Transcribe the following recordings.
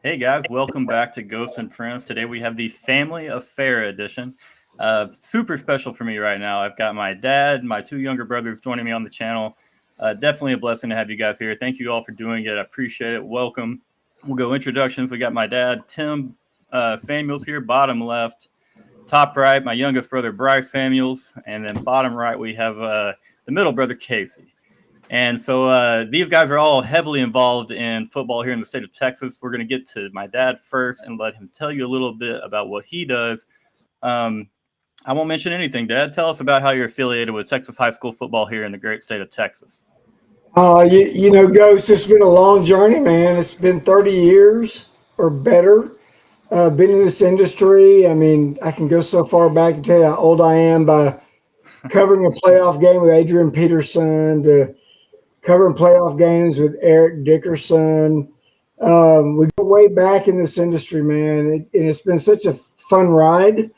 Hey guys, welcome back to Ghosts and Friends. Today we have the Family Affair edition. Super special for me right now. I've got my dad, my two younger brothers joining me on the channel. Definitely a blessing to have you guys here. Thank you all for doing it. I appreciate it. Welcome. We'll go introductions. We got my dad, Tim Samuels here, bottom left. Top right, my youngest brother, Bryce Samuels. And then bottom right, we have the middle brother, Casey. And so these guys are all heavily involved in football here in the state of Texas. We're going to get to my dad first and let him tell you a little bit about what he does. I won't mention anything, Dad. Tell us about how you're affiliated with Texas high school football here in the great state of Texas. Ghost, it's been a long journey, man. It's been 30 years or better. Been in this industry. I mean, I can go so far back to tell you how old I am by covering a playoff game with Adrian Peterson to covering playoff games with Eric Dickerson. We go way back in this industry, man, and it's been such a fun ride.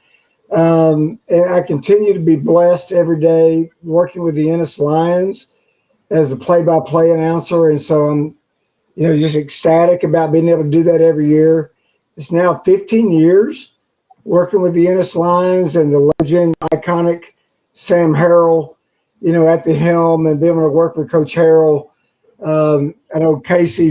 And I continue to be blessed every day working with the Ennis Lions as the play-by-play announcer, and so I'm, just ecstatic about being able to do that every year. It's now 15 years working with the Ennis Lions and the legend, iconic Sam Harrell, at the helm, and being able to work with Coach Harrell. I know Casey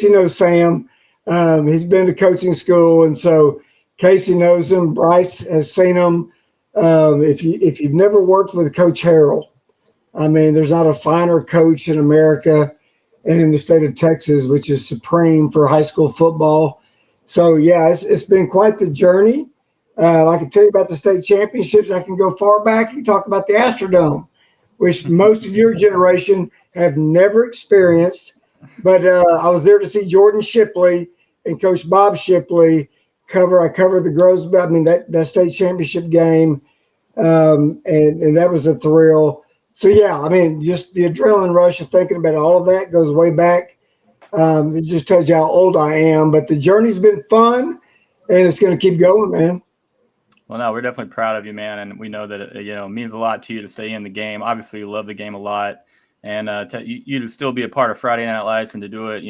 knows Sam. He's been to coaching school, and so Casey knows him. Bryce has seen him. If you've never worked with Coach Harrell, I mean, there's not a finer coach in America and in the state of Texas, which is supreme for high school football. So, yeah, it's been quite the journey. I can tell you about the state championships. I can go far back and talk about the Astrodome, which most of your generation have never experienced. But I was there to see Jordan Shipley and Coach Bob Shipley I covered the Grosvenor, that state championship game, and that was a thrill. So, yeah, just the adrenaline rush of thinking about all of that goes way back. It just tells you how old I am. But the journey's been fun, and it's going to keep going, man. Well, no, we're definitely proud of you, man, and we know that it means a lot to you to stay in the game. Obviously, you love the game a lot, and you to still be a part of Friday Night Lights and to do it,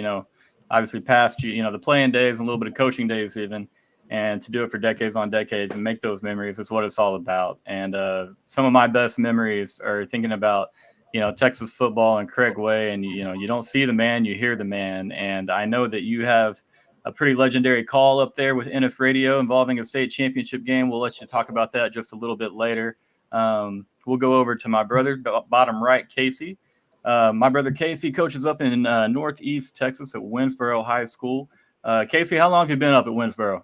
obviously past the playing days and a little bit of coaching days even. And to do it for decades on decades and make those memories is what it's all about. And some of my best memories are thinking about, Texas football and Craig Way. And, you don't see the man, you hear the man. And I know that you have a pretty legendary call up there with Ennis Radio involving a state championship game. We'll let you talk about that just a little bit later. We'll go over to my brother, bottom right, Casey. My brother Casey coaches up in Northeast Texas at Winsboro High School. Casey, how long have you been up at Winsboro?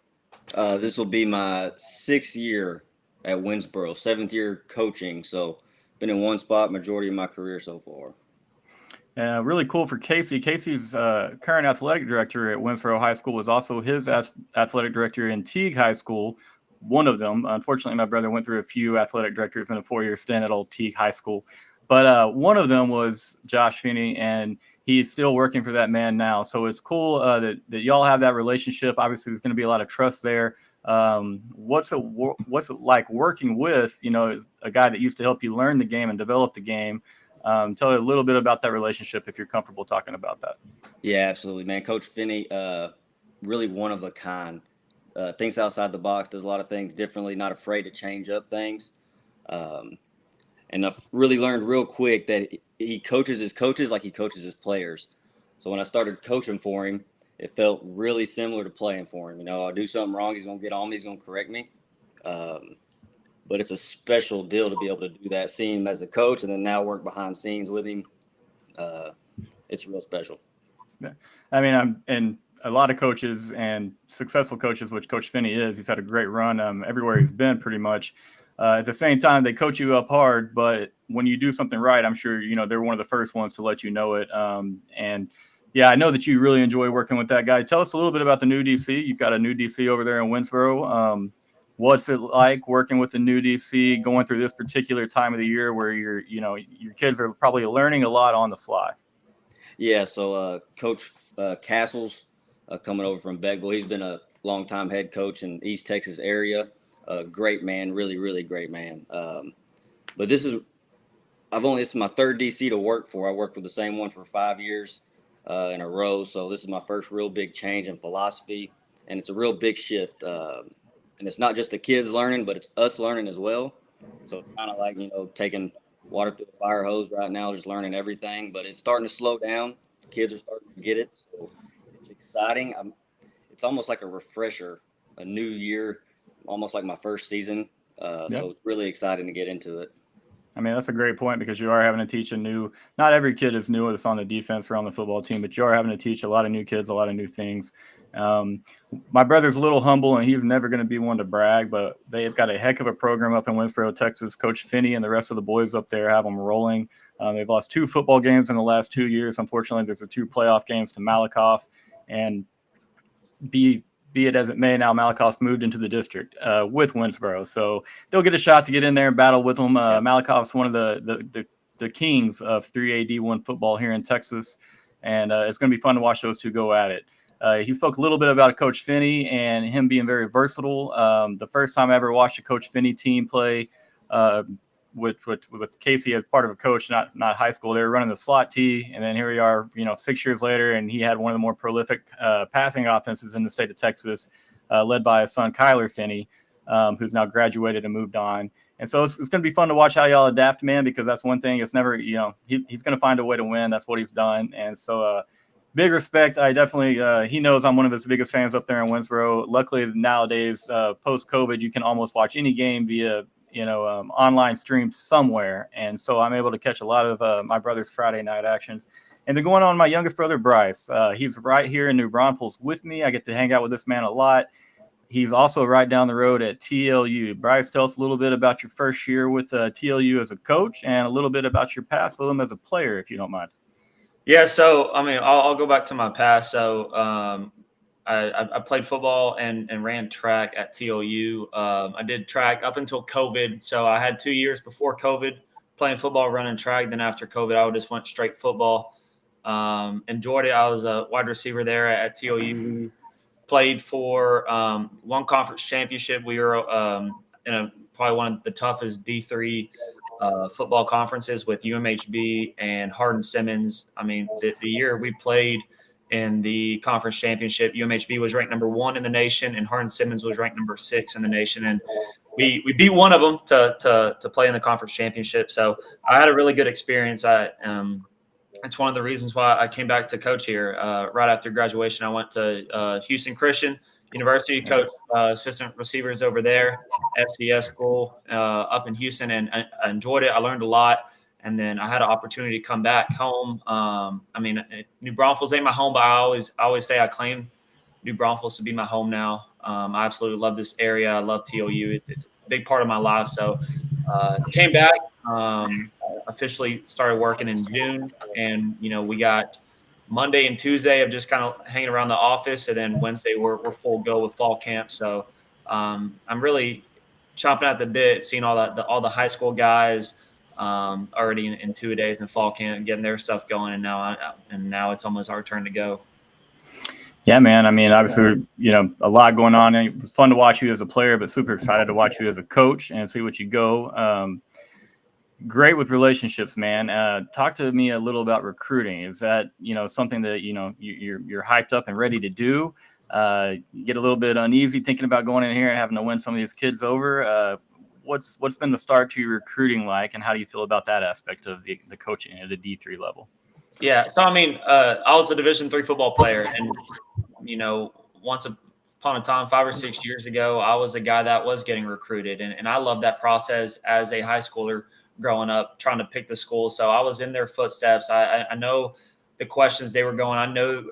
This will be my 6th year at Winsboro, 7th year coaching. So been in one spot majority of my career so far. Really cool for Casey. Casey's current athletic director at Winsboro High School was also his athletic director in Teague High School, one of them. Unfortunately, my brother went through a few athletic directors in a 4-year stint at old Teague High School. But one of them was Josh Finney, and he's still working for that man now. So it's cool that y'all have that relationship. Obviously, there's going to be a lot of trust there. What's it like working with, a guy that used to help you learn the game and develop the game? Tell you a little bit about that relationship if you're comfortable talking about that. Yeah, absolutely, man. Coach Finney, really one of a kind. Thinks outside the box, does a lot of things differently, not afraid to change up things. And I've really learned real quick that he coaches his coaches like he coaches his players. So when I started coaching for him, it felt really similar to playing for him. I'll do something wrong, he's going to get on me, he's going to correct me. But it's a special deal to be able to do that, see him as a coach, and then now work behind scenes with him. It's real special. Yeah. And a lot of coaches and successful coaches, which Coach Finney is, he's had a great run everywhere he's been pretty much. At the same time, they coach you up hard, but when you do something right, I'm sure, they're one of the first ones to let you know it. And yeah, I know that you really enjoy working with that guy. Tell us a little bit about the new DC. You've got a new DC over there in Winsboro. What's it like working with the new DC, going through this particular time of the year where your kids are probably learning a lot on the fly? Yeah. So Coach Castles coming over from Beckville, he's been a longtime head coach in East Texas area. Great man, really, really great man. But this is my third DC to work for. I worked with the same one for 5 years. in a row. So this is my first real big change in philosophy, and it's a real big shift. And it's not just the kids learning, but it's us learning as well. So it's kind of like, taking water through a fire hose right now, just learning everything. But it's starting to slow down. Kids are starting to get it. So it's exciting. It's almost like a refresher, a new year, almost like my first season. So it's really exciting to get into it. I mean, that's a great point because you are having to teach not every kid is new that's on the defense or on the football team, but you are having to teach a lot of new kids, a lot of new things. My brother's a little humble and he's never going to be one to brag, but they've got a heck of a program up in Winsboro, Texas. Coach Finney and the rest of the boys up there have them rolling. They've lost 2 football games in the last 2 years. Unfortunately, there's 2 playoff games to Malakoff, and be it as it may, now Malakoff's moved into the district with Winsboro. So they'll get a shot to get in there and battle with them. Malakoff's one of the kings of 3A D1 football here in Texas, and it's going to be fun to watch those 2 go at it. He spoke a little bit about Coach Finney and him being very versatile. The first time I ever watched a Coach Finney team play with Casey as part of a coach, not high school. They were running the slot T, and then here we are, 6 years later, and he had one of the more prolific passing offenses in the state of Texas, led by his son Kyler Finney, who's now graduated and moved on. And so it's going to be fun to watch how y'all adapt, man, because that's one thing. It's never, he's going to find a way to win. That's what he's done, and so big respect. I definitely, he knows I'm one of his biggest fans up there in Winsboro. Luckily, nowadays, post-COVID, you can almost watch any game via online stream somewhere. And so I'm able to catch a lot of my brother's Friday night actions. And then going on, my youngest brother, Bryce, he's right here in New Braunfels with me. I get to hang out with this man a lot. He's also right down the road at TLU. Bryce, tell us a little bit about your first year with TLU as a coach and a little bit about your past with him as a player, if you don't mind. Yeah. So, I mean, I'll go back to my past. So, I played football and ran track at TLU. I did track up until COVID. So I had 2 years before COVID playing football, running track. Then after COVID, I just went straight football. Enjoyed it. I was a wide receiver there at TLU. Played for one conference championship. We were in probably one of the toughest D3 football conferences with UMHB and Hardin-Simmons. I mean, the year we played in the conference championship, UMHB was ranked number 1 in the nation, and Hardin-Simmons was ranked number 6 in the nation. And we beat one of them to play in the conference championship. So I had a really good experience. It's one of the reasons why I came back to coach here. Right after graduation, I went to Houston Christian University, coached assistant receivers over there, FCS school up in Houston, and I enjoyed it. I learned a lot. And then I had an opportunity to come back home. I mean, New Braunfels ain't my home, but I always say I claim New Braunfels to be my home now. I absolutely love this area. I love TLU. It's a big part of my life. So came back, officially started working in June. And, we got Monday and Tuesday of just kind of hanging around the office. And then Wednesday we're full go with fall camp. So I'm really chomping at the bit, seeing all the high school guys already in 2 days in fall camp, getting their stuff going, and now it's almost our turn to go. Yeah, man. I mean, obviously, a lot going on. It was fun to watch you as a player, but super excited to watch you as a coach and see what you go. Great with relationships, man. Talk to me a little about recruiting. Is that something that you're hyped up and ready to do? You get a little bit uneasy thinking about going in here and having to win some of these kids over. What's been the start to your recruiting like, and how do you feel about that aspect of the coaching at the D3 level? Yeah. So, I mean, I was a Division III football player, and, once upon a time, 5 or 6 years ago, I was a guy that was getting recruited. And I loved that process as a high schooler growing up, trying to pick the school. So I was in their footsteps. I know the questions they were going. I know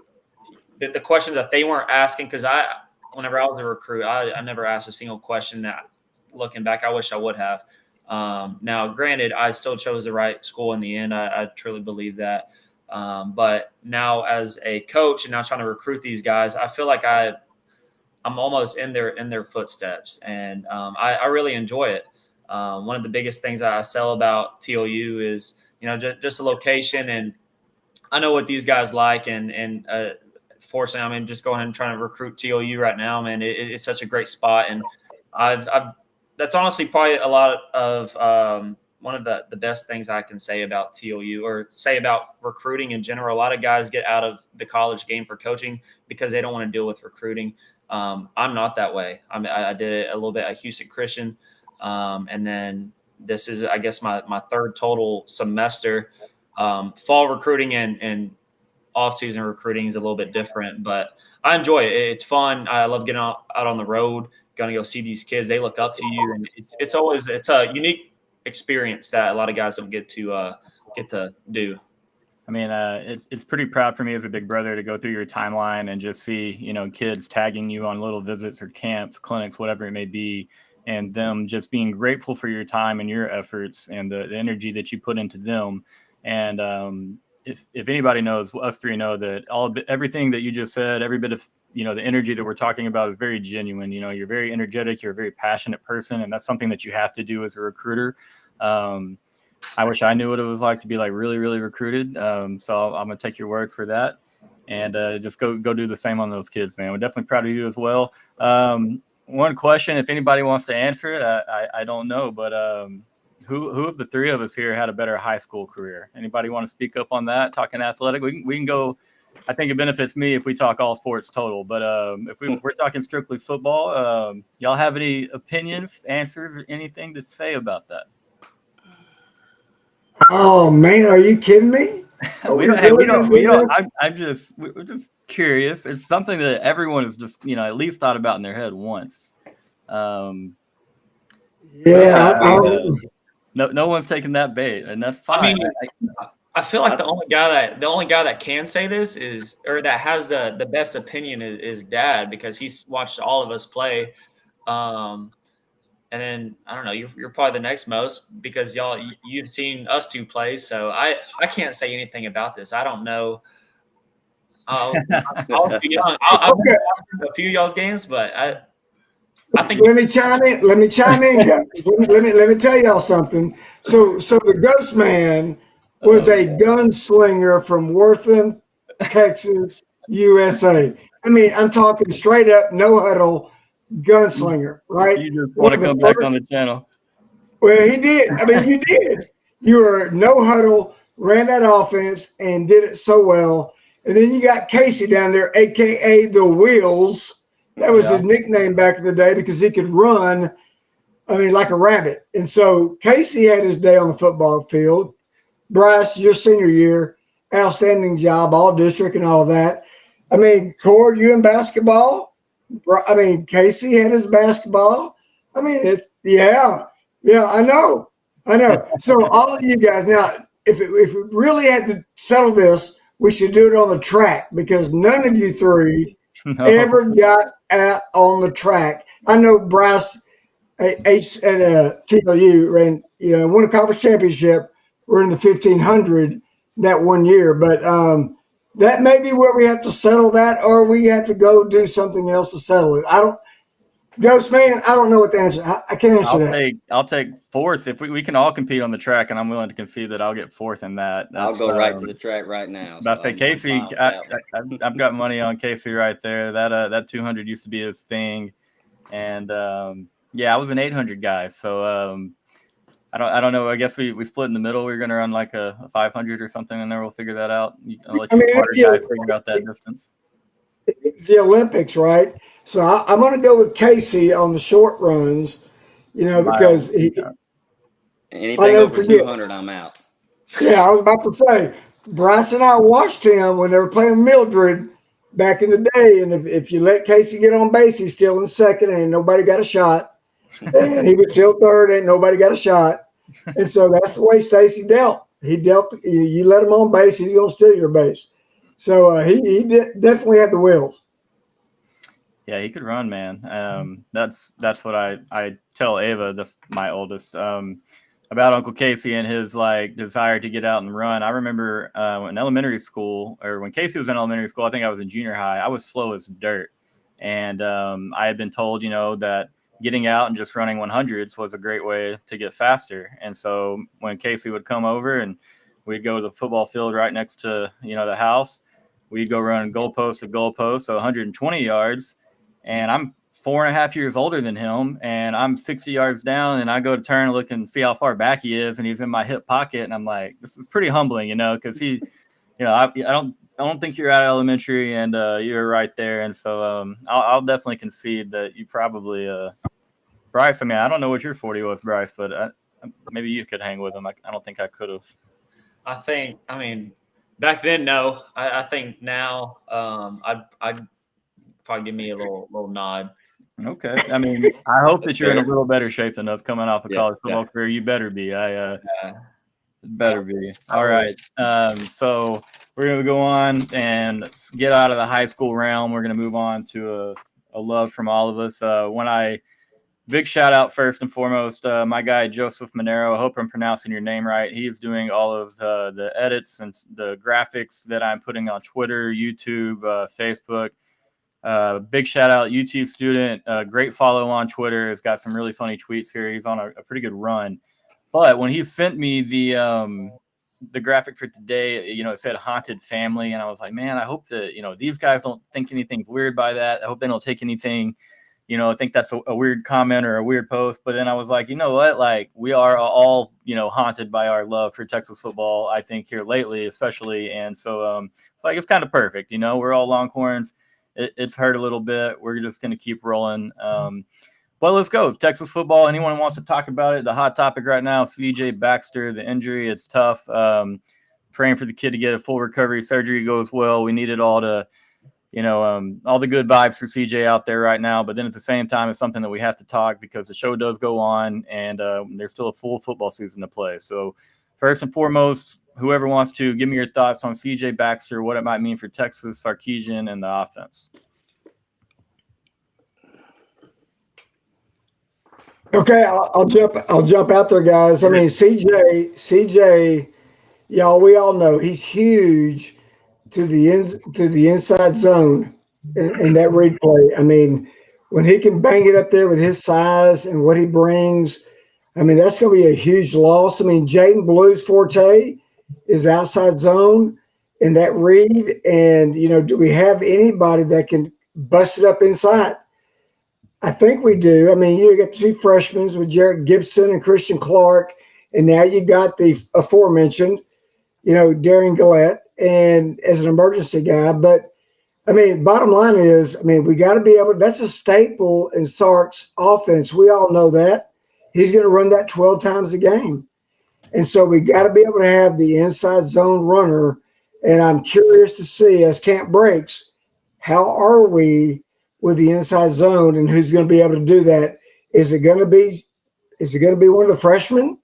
the questions that they weren't asking, because whenever I was a recruit, I never asked a single question that, looking back, I wish I would have. Now, granted, I still chose the right school in the end. I truly believe that. But now as a coach and now trying to recruit these guys, I feel like I'm almost in their footsteps, and I really enjoy it. One of the biggest things I sell about TLU is, just the location, and I know what these guys like, and fortunately, I mean, just going and trying to recruit TLU right now, man, it's such a great spot, and that's honestly probably a lot of one of the best things I can say about TOU or say about recruiting in general. A lot of guys get out of the college game for coaching because they don't want to deal with recruiting. I'm not that way. I did it a little bit at Houston Christian, and then this is, I guess, my third total semester. Fall recruiting and off-season recruiting is a little bit different, but I enjoy it. It's fun. I love getting out on the road, going to go see these kids. They look up to you, and it's a unique experience that a lot of guys don't get to do. I mean, it's pretty proud for me as a big brother to go through your timeline and just see, you know, kids tagging you on little visits or camps, clinics, whatever it may be, and them just being grateful for your time and your efforts and the energy that you put into them. And if anybody knows, us three know that everything that you just said, every bit of, you know, the energy that we're talking about is very genuine. You know, you're very energetic, you're a very passionate person, and that's something that you have to do as a recruiter. I wish I knew what it was like to be like really, really recruited. So I'm gonna take your word for that, and just go do the same on those kids, man. We're definitely proud of you as well. One question, if anybody wants to answer it, I don't know, but who of the three of us here had a better high school career? Anybody want to speak up on that? Talking athletic, we can go. I think it benefits me if we talk all sports total, but if we're talking strictly football, y'all have any opinions, answers, or anything to say about that? Oh man, are you kidding me? We're just curious. It's something that everyone has just, you know, at least thought about in their head once. No one's taking that bait, and that's fine. I mean, I feel like the only guy that can say this is, or that has the best opinion is Dad, because he's watched all of us play. And then I don't know, you're probably the next most because you've seen us two play. So I can't say anything about this. I don't know. I was too young. I've been to a few of y'all's games, but I think. Let me chime in, guys. Let me tell y'all something. So the Ghost Man was a gunslinger from Wortham, Texas, USA. I mean, I'm talking straight up, no huddle gunslinger, right? You just want to come back on the channel. Well, he did. I mean, you did. You were no huddle, ran that offense, and did it so well. And then you got Casey down there, a.k.a. the Wheels. That was his nickname back in the day because he could run, I mean, like a rabbit. And so Casey had his day on the football field. Bryce, your senior year, outstanding job, all district and all of that. I mean, Cord, you in basketball? I mean, Casey had his basketball. I mean, I know. So all of you guys, now, if we really had to settle this, we should do it on the track because none of you three ever got out on the track. I know Bryce at TLU ran, won a conference championship. We're in the 1500 that one year, but that may be where we have to settle that, or we have to go do something else to settle it. Ghost Man, I don't know what the answer. I can't answer that. I'll take fourth if we can all compete on the track, and I'm willing to concede that I'll get fourth in that. I'll go right to the track right now. I say Casey. I've got money on Casey right there. That 200 used to be his thing, and I was an 800 guy. So I don't know. I guess we split in the middle. We're gonna run like a 500 or something, and then we'll figure that out. I'll let you guys figure out that distance. It's the Olympics, right? So I'm going to go with Casey on the short runs, because anything over 200, I'm out. Yeah, I was about to say, Bryce and I watched him when they were playing Mildred back in the day, and if you let Casey get on base, he's still in second, and nobody got a shot, and he was still third, and nobody got a shot, and so that's the way Stacy dealt. He dealt. You let him on base, he's going to steal your base. So he definitely had the wheels. Yeah, he could run, man. That's what I tell Ava, that's my oldest, about Uncle Casey and his desire to get out and run. I remember in elementary school, or when Casey was in elementary school, I think I was in junior high. I was slow as dirt, and I had been told, that getting out and just running 100s was a great way to get faster. And so when Casey would come over and we'd go to the football field right next to the house, we'd go run goalpost to goalpost, so 120 yards. And I'm 4.5 years older than him, and I'm 60 yards down, and I go to turn and look and see how far back he is, and he's in my hip pocket, and I'm like, this is pretty humbling, because he, I don't think you're out of elementary, and you're right there, and so I'll definitely concede that you probably Bryce. I mean, I don't know what your 40 was, Bryce, but maybe you could hang with him. I don't think I could have. I mean, back then, no. I think now, I'd probably give me a little nod. Okay. I mean, I hope that you're in a little better shape than us coming off a college football career. You better be. Better be. All right. So we're going to go on and get out of the high school realm. We're going to move on to a love from all of us. Big shout out first and foremost, my guy, Joseph Monero. I hope I'm pronouncing your name right. He's doing all of the edits and the graphics that I'm putting on Twitter, YouTube, Facebook. Big shout out, UT student, great follow on Twitter. Has got some really funny tweets here. He's on a pretty good run. But when he sent me the graphic for today, it said haunted family, and I was like, man, I hope that these guys don't think anything's weird by that. I hope they don't take anything, I think that's a weird comment or a weird post. But then I was like, you know what? Like, we are all haunted by our love for Texas football. I think here lately, especially, and so it's like it's kind of perfect. We're all Longhorns. It's hurt a little bit. We're just going to keep rolling. But let's go. Texas football. Anyone wants to talk about it? The hot topic right now, CJ Baxter, the injury. It's tough. Praying for the kid to get a full recovery. Surgery goes well. We need it all to, all the good vibes for CJ out there right now. But then at the same time, it's something that we have to talk because the show does go on, and there's still a full football season to play. So first and foremost, whoever wants to give me your thoughts on CJ Baxter, what it might mean for Texas, Sarkisian, and the offense. Okay, I'll jump out there, guys. I mean, CJ, y'all, we all know he's huge to the inside zone in that read play. I mean, when he can bang it up there with his size and what he brings, I mean, that's going to be a huge loss. I mean, Jaden Blue's forte is outside zone in that read, and do we have anybody that can bust it up inside? I think we do. I mean, you got two freshmen with Jarrett Gibson and Christian Clark, and now you got the aforementioned, Darian Gillette, and as an emergency guy. But I mean, bottom line is, we got to be able. That's a staple in Sark's offense. We all know that he's going to run that 12 times a game, and so we got to be able to have the inside zone runner. And I'm curious to see as camp breaks, how are we with the inside zone, and who's going to be able to do that? Is it going to be one of the freshmen?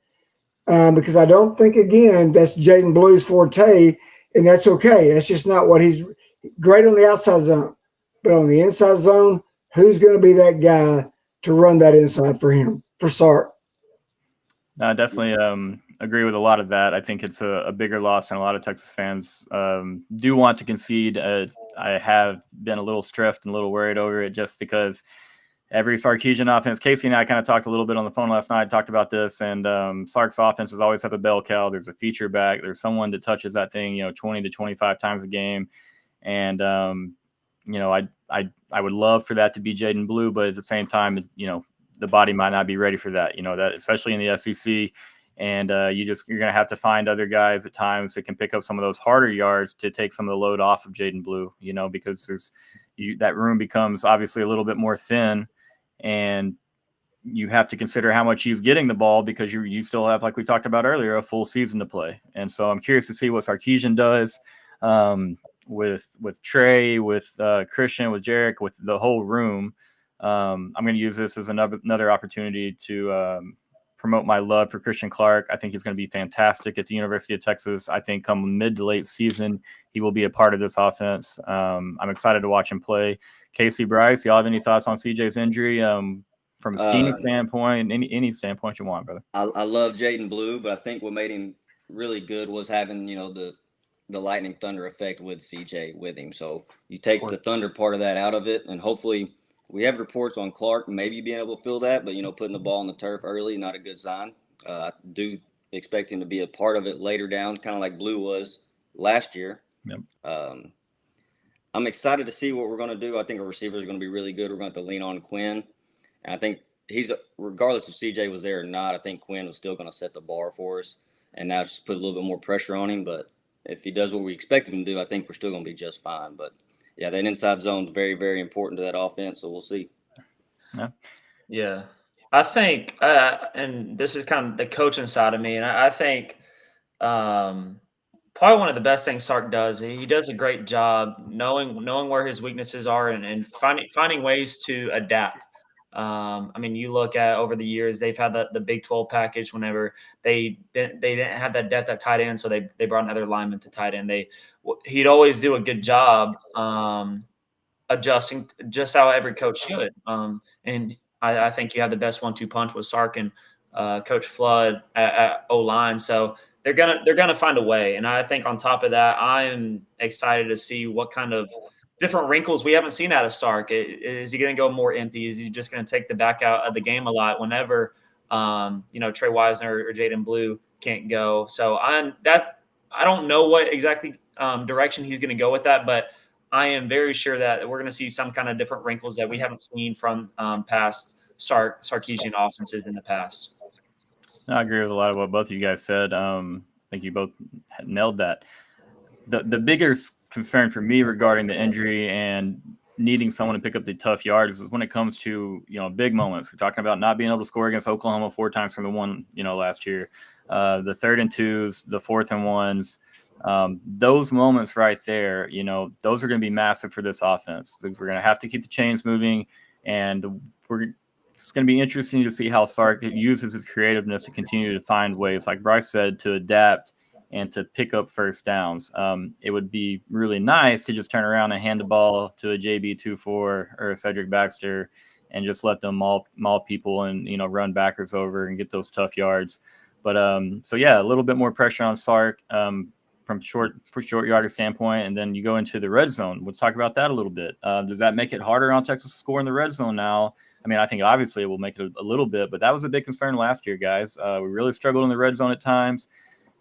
Because I don't think, again, that's Jaden Blue's forte, and that's okay. That's just not what he's great on the outside zone. But on the inside zone, who's going to be that guy to run that inside for him, for Sark? I definitely agree with a lot of that. I think it's a bigger loss, and a lot of Texas fans do want to concede. I have been a little stressed and a little worried over it just because every Sarkisian offense, Casey and I kind of talked a little bit on the phone last night, talked about this, and Sark's offenses always have a bell cow. There's a feature back. There's someone that touches that thing, 20 to 25 times a game. And, I would love for that to be Jaden Blue, but at the same time, the body might not be ready for that, that especially in the SEC. And you're going to have to find other guys at times that can pick up some of those harder yards to take some of the load off of Jaden Blue, because that room becomes obviously a little bit more thin, and you have to consider how much he's getting the ball because you still have, like we talked about earlier, a full season to play. And so I'm curious to see what Sarkisian does with Trey, with Christian, with Jarek, with the whole room. I'm going to use this as another opportunity to promote my love for Christian Clark. I think he's going to be fantastic at the University of Texas. I think come mid to late season, he will be a part of this offense. I'm excited to watch him play. Casey, Bryce, y'all have any thoughts on CJ's injury from a scheme standpoint, any standpoint you want, brother? I love Jaden Blue, but I think what made him really good was having, the lightning thunder effect with CJ with him. So you take the thunder part of that out of it, and hopefully we have reports on Clark maybe being able to fill that, but, putting the ball on the turf early, not a good sign. I do expect him to be a part of it later down, kind of like Blue was last year. Yep. I'm excited to see what we're going to do. I think our receivers are going to be really good. We're going to have to lean on Quinn. And I think regardless if CJ was there or not, I think Quinn was still going to set the bar for us. And now just put a little bit more pressure on him. But if he does what we expect him to do, I think we're still going to be just fine. But yeah, that inside zone is very, very important to that offense. So we'll see. Yeah. I think, and this is kind of the coaching side of me, and I think probably one of the best things Sark does, he does a great job knowing where his weaknesses are and finding ways to adapt. I mean, you look at over the years, they've had the Big 12 package whenever they didn't have that depth at tight end, so they brought another lineman to tight end. He'd always do a good job adjusting just how every coach should. And I think you have the best 1-2 punch with Sark and Coach Flood at O-line. So they're gonna find a way. And I think on top of that, I am excited to see what kind of different wrinkles we haven't seen out of Sark. Is he going to go more empty? Is he just going to take the back out of the game a lot whenever Trey Wisner or Jaden Blue can't go? So I don't know what exactly direction he's going to go with that, but I am very sure that we're going to see some kind of different wrinkles that we haven't seen from past Sarkisian offenses in the past. I agree with a lot of what both of you guys said. I think you both nailed that. The biggest concern for me regarding the injury and needing someone to pick up the tough yards is when it comes to big moments. We're talking about not being able to score against Oklahoma 4 times from the one last year, the 3rd and 2s, the 4th and 1s. Those moments right there, those are going to be massive for this offense because we're going to have to keep the chains moving, and it's going to be interesting to see how Sark uses his creativeness to continue to find ways, like Bryce said, to adapt and to pick up first downs. It would be really nice to just turn around and hand the ball to a JB24 or a Cedric Baxter and just let them maul people and, run backers over and get those tough yards. But so yeah, a little bit more pressure on Sark from short yardage standpoint. And then you go into the red zone. Let's talk about that a little bit. Does that make it harder on Texas to score in the red zone now? I mean, I think obviously it will make it a little bit, but that was a big concern last year, guys. We really struggled in the red zone at times.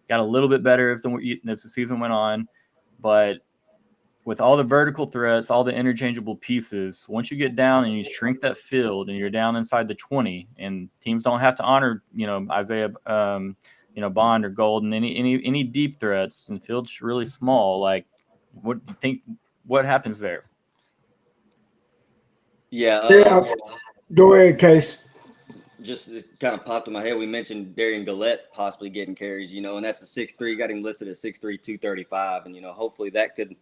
Got a little bit better as the season went on, but with all the vertical threats, all the interchangeable pieces, once you get down and you shrink that field and you're down inside the 20, and teams don't have to honor, Isaiah, Bond or Golden, any deep threats, and the field's really small. Like, what do you think? What happens there? Yeah. Go ahead, Case. Just kind of popped in my head. We mentioned Darian Gillette possibly getting carries, and that's a 6'3", got him listed at 6'3", 235. And, hopefully that could,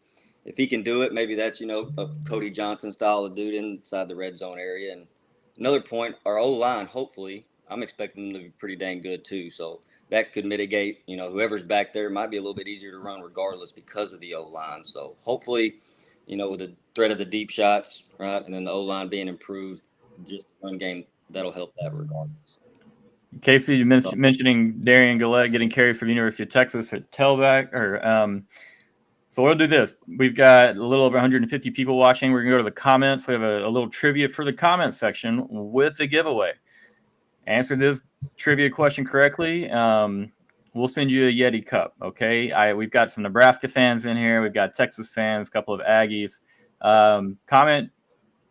if he can do it, maybe that's, a Cody Johnson style of dude inside the red zone area. And another point, our O-line, hopefully, I'm expecting them to be pretty dang good too. So that could mitigate, whoever's back there might be a little bit easier to run regardless because of the O-line. So hopefully, with the threat of the deep shots, right, and then the O-line being improved, just the run game, that'll help that regardless. Casey, you mentioning Darian Gillette getting carries for the University of Texas at tailback. So we'll do this. We've got a little over 150 people watching. We're going to go to the comments. We have a little trivia for the comments section with a giveaway. Answer this trivia question correctly, we'll send you a Yeti cup, okay? We've got some Nebraska fans in here. We've got Texas fans, a couple of Aggies. Comment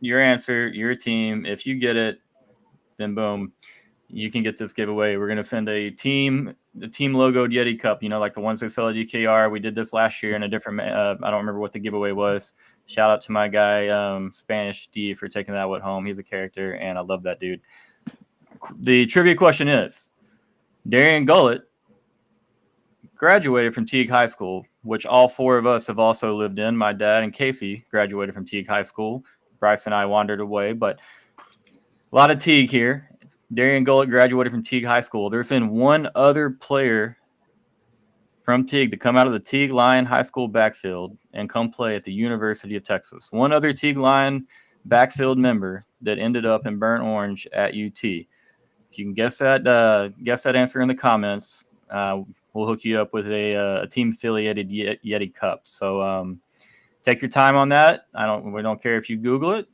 your answer, your team. If you get it, then boom, you can get this giveaway. We're going to send the team logoed Yeti cup, like the ones they sell at DKR. We did this last year in a different, I don't remember what the giveaway was. Shout out to my guy, Spanish D, for taking that one home. He's a character, and I love that dude. The trivia question is, Darian Gillette graduated from Teague High School, which all 4 of us have also lived in. My dad and Casey graduated from Teague High School. Bryce and I wandered away, but a lot of Teague here. Darian Gillette graduated from Teague High School. There's been one other player from Teague to come out of the Teague Lion High School backfield and come play at the University of Texas. One other Teague Lion backfield member that ended up in burnt orange at UT. If you can guess that answer in the comments, we'll hook you up with a team-affiliated Yeti cup. So take your time on that. We don't care if you Google it.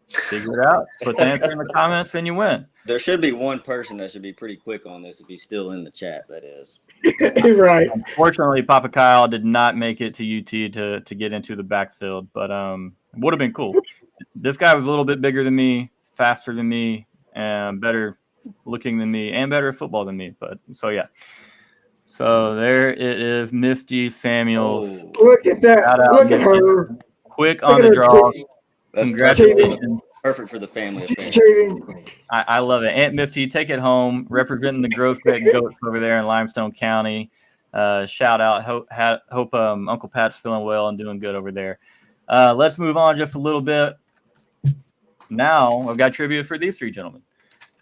Figure it out. Put the answer in the comments, and you win. There should be one person that should be pretty quick on this if he's still in the chat, that is. Right. Unfortunately, Papa Kyle did not make it to UT to get into the backfield, but would have been cool. This guy was a little bit bigger than me, faster than me, and better looking than me, and better at football than me. But so yeah. So there it is, Misty Samuels. Oh, Look at that. Shout out, Look at Misty. her. Quick Look on at the her draw. cheating. that's Congratulations. perfect for the family affair. Cheating. I love it. Aunt Misty, take it home, representing the Groesbeck Goats over there in Limestone County. Shout out. Hope Uncle Pat's feeling well and doing good over there. Let's move on just a little bit. Now, I've got trivia for these three gentlemen.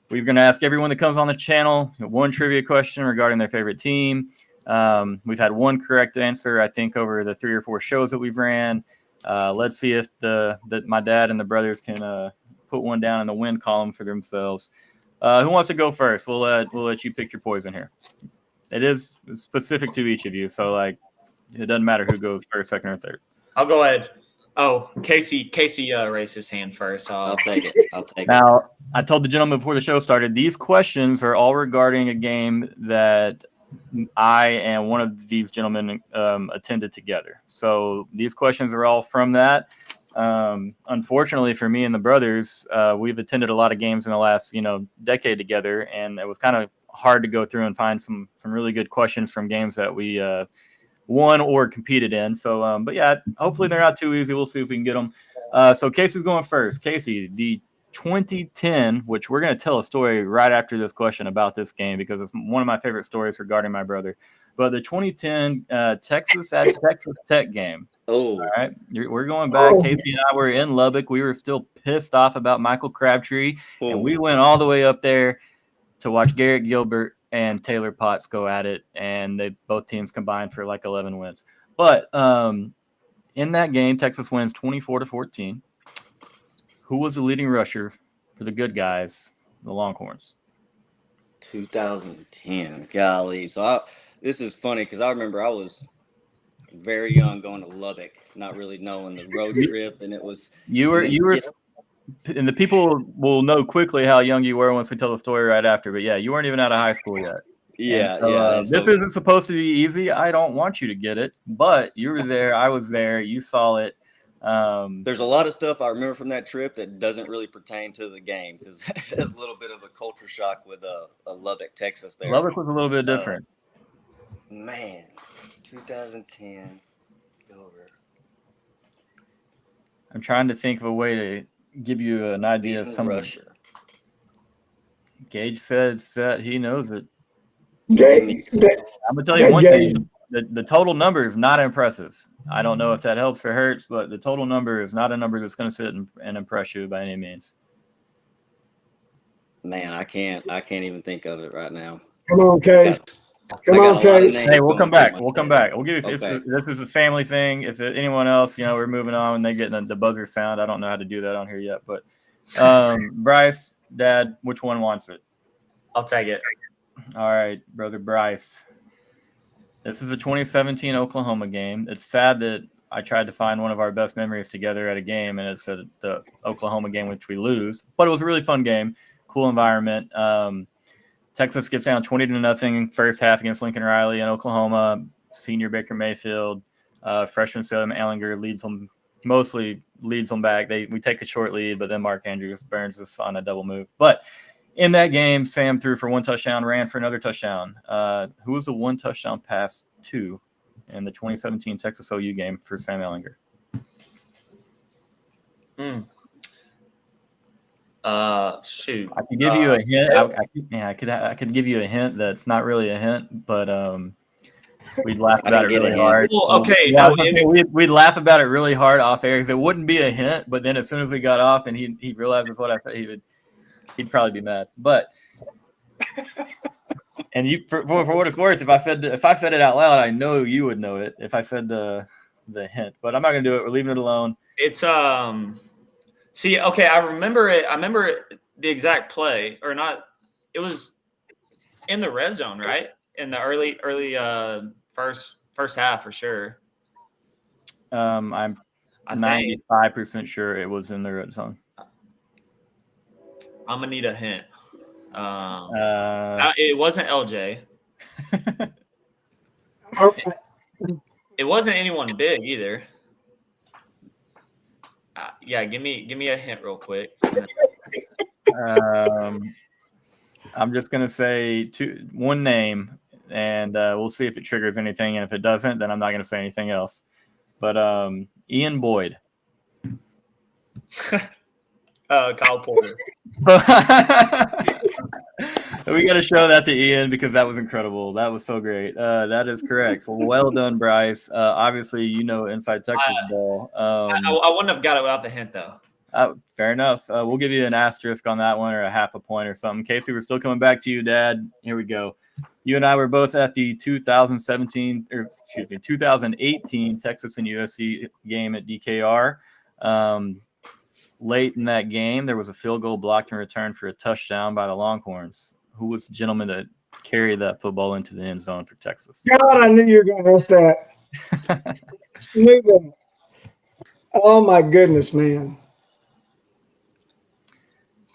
We're going to ask everyone that comes on the channel one trivia question regarding their favorite team. We've had one correct answer, I think, over the 3 or 4 shows that we've ran. Let's see if my dad and the brothers can put one down in the win column for themselves. Who wants to go first? We'll let you pick your poison here. It is specific to each of you, so like it doesn't matter who goes first, second, or third. I'll go ahead. Oh, Casey raised his hand first. So I'll take it. Now, I told the gentleman before the show started, these questions are all regarding a game that I and one of these gentlemen attended together. So these questions are all from that. Unfortunately for me and the brothers, we've attended a lot of games in the last, decade together, and it was kind of hard to go through and find some really good questions from games that we won or competed in. So, but yeah, hopefully they're not too easy. We'll see if we can get them. So Casey's going first. Casey, the 2010, which we're going to tell a story right after this question about this game because it's one of my favorite stories regarding my brother. But the 2010 Texas at Texas Tech game. Oh, all right. We're going back. Casey and I were in Lubbock. We were still pissed off about Michael Crabtree, and we went all the way up there to watch Garrett Gilbert and Taylor Potts go at it, and both teams combined for like 11 wins. But in that game, Texas wins 24-14. Who was the leading rusher for the good guys, the Longhorns? 2010. Golly. So this is funny because I remember I was very young going to Lubbock, not really knowing the road trip, and it was you were and the people will know quickly how young you were once we tell the story right after. But yeah, you weren't even out of high school yet. Yeah. This isn't supposed to be easy. I don't want you to get it, but you were there. I was there. You saw it. There's a lot of stuff I remember from that trip that doesn't really pertain to the game because it's a little bit of a culture shock with Lubbock, Texas. There, Lubbock was a little bit different. Man, 2010. Over. I'm trying to think of a way to give you an idea of some rusher. Gage said set. He knows it. I'm gonna tell you one thing. The total number is not impressive. I don't know if that helps or hurts, but the total number is not a number that's going to sit and impress you by any means. Man, I can't even think of it right now. Come on, Case. Come on, Case. Hey, we'll come back. We'll come back. We'll give you. Okay. This is a family thing. If anyone else, we're moving on when they get the buzzer sound. I don't know how to do that on here yet, but Bryce, Dad, which one wants it? I'll take it. All right, brother Bryce. This is a 2017 Oklahoma game. It's sad that I tried to find one of our best memories together at a game, and it's the Oklahoma game, which we lose. But it was a really fun game, cool environment. Texas gets down 20-0 first half against Lincoln Riley in Oklahoma. Senior Baker Mayfield, freshman Sam Ehlinger mostly leads them back. We take a short lead, but then Mark Andrews burns us on a double move. But in that game, Sam threw for 1 touchdown, ran for another touchdown. Who was the 1 touchdown pass to in the 2017 Texas OU game for Sam Ehlinger? Shoot. I could give you a hint. I could give you a hint that's not really a hint, but we'd laugh about it really hard. Well, okay. We'd laugh about it really hard off air because it wouldn't be a hint, but then as soon as we got off and he realizes what I said, he'd probably be mad. But and you for what it's worth, if I said it out loud, I know you would know it if I said the hint. But I'm not gonna do it. We're leaving it alone. It's see, okay, I remember it. I remember the exact play, or not. It was in the red zone, right? In the early first half for sure. I'm 95% sure it was in the red zone. I'm gonna need a hint. It wasn't LJ. It wasn't anyone big either. Yeah, give me a hint real quick. I'm just gonna say one name, and we'll see if it triggers anything. And if it doesn't, then I'm not gonna say anything else. But Ian Boyd. Kyle Porter. We got to show that to Ian because that was incredible. That was so great. That is correct. Well done, Bryce. Obviously, you know inside Texas ball. I wouldn't have got it without the hint, though. Fair enough. We'll give you an asterisk on that one or a half a point or something. Casey, we're still coming back to you, Dad. Here we go. You and I were both at the 2018 Texas and USC game at DKR. Late in that game, there was a field goal blocked and returned for a touchdown by the Longhorns. Who was the gentleman that carried that football into the end zone for Texas? God, I knew you were going to ask that. Knew that. Oh, my goodness, man.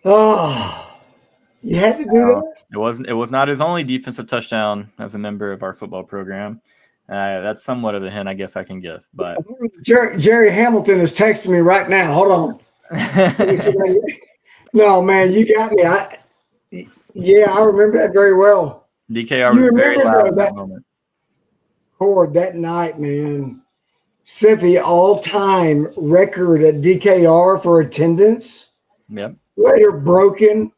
Oh, you had to do that? It was not his only defensive touchdown as a member of our football program. That's somewhat of a hint I guess I can give. But Jerry Hamilton is texting me right now. Hold on. No, man, you got me. I remember that very well. DKR was very loud at that moment. Cord that night, man, set the all-time record at DKR for attendance. Yep. Later broken,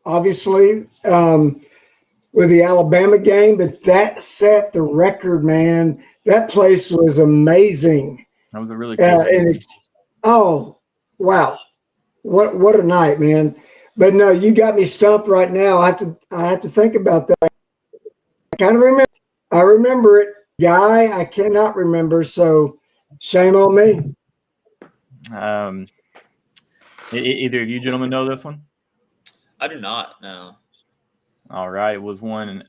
obviously, with the Alabama game, but that set the record, man. That place was amazing. That was a really cool wow. What a night, man. But no, you got me stumped right now. I have to think about that. I remember it. Guy, I cannot remember, so shame on me. Either of you gentlemen know this one? I do not, no. All right. It was one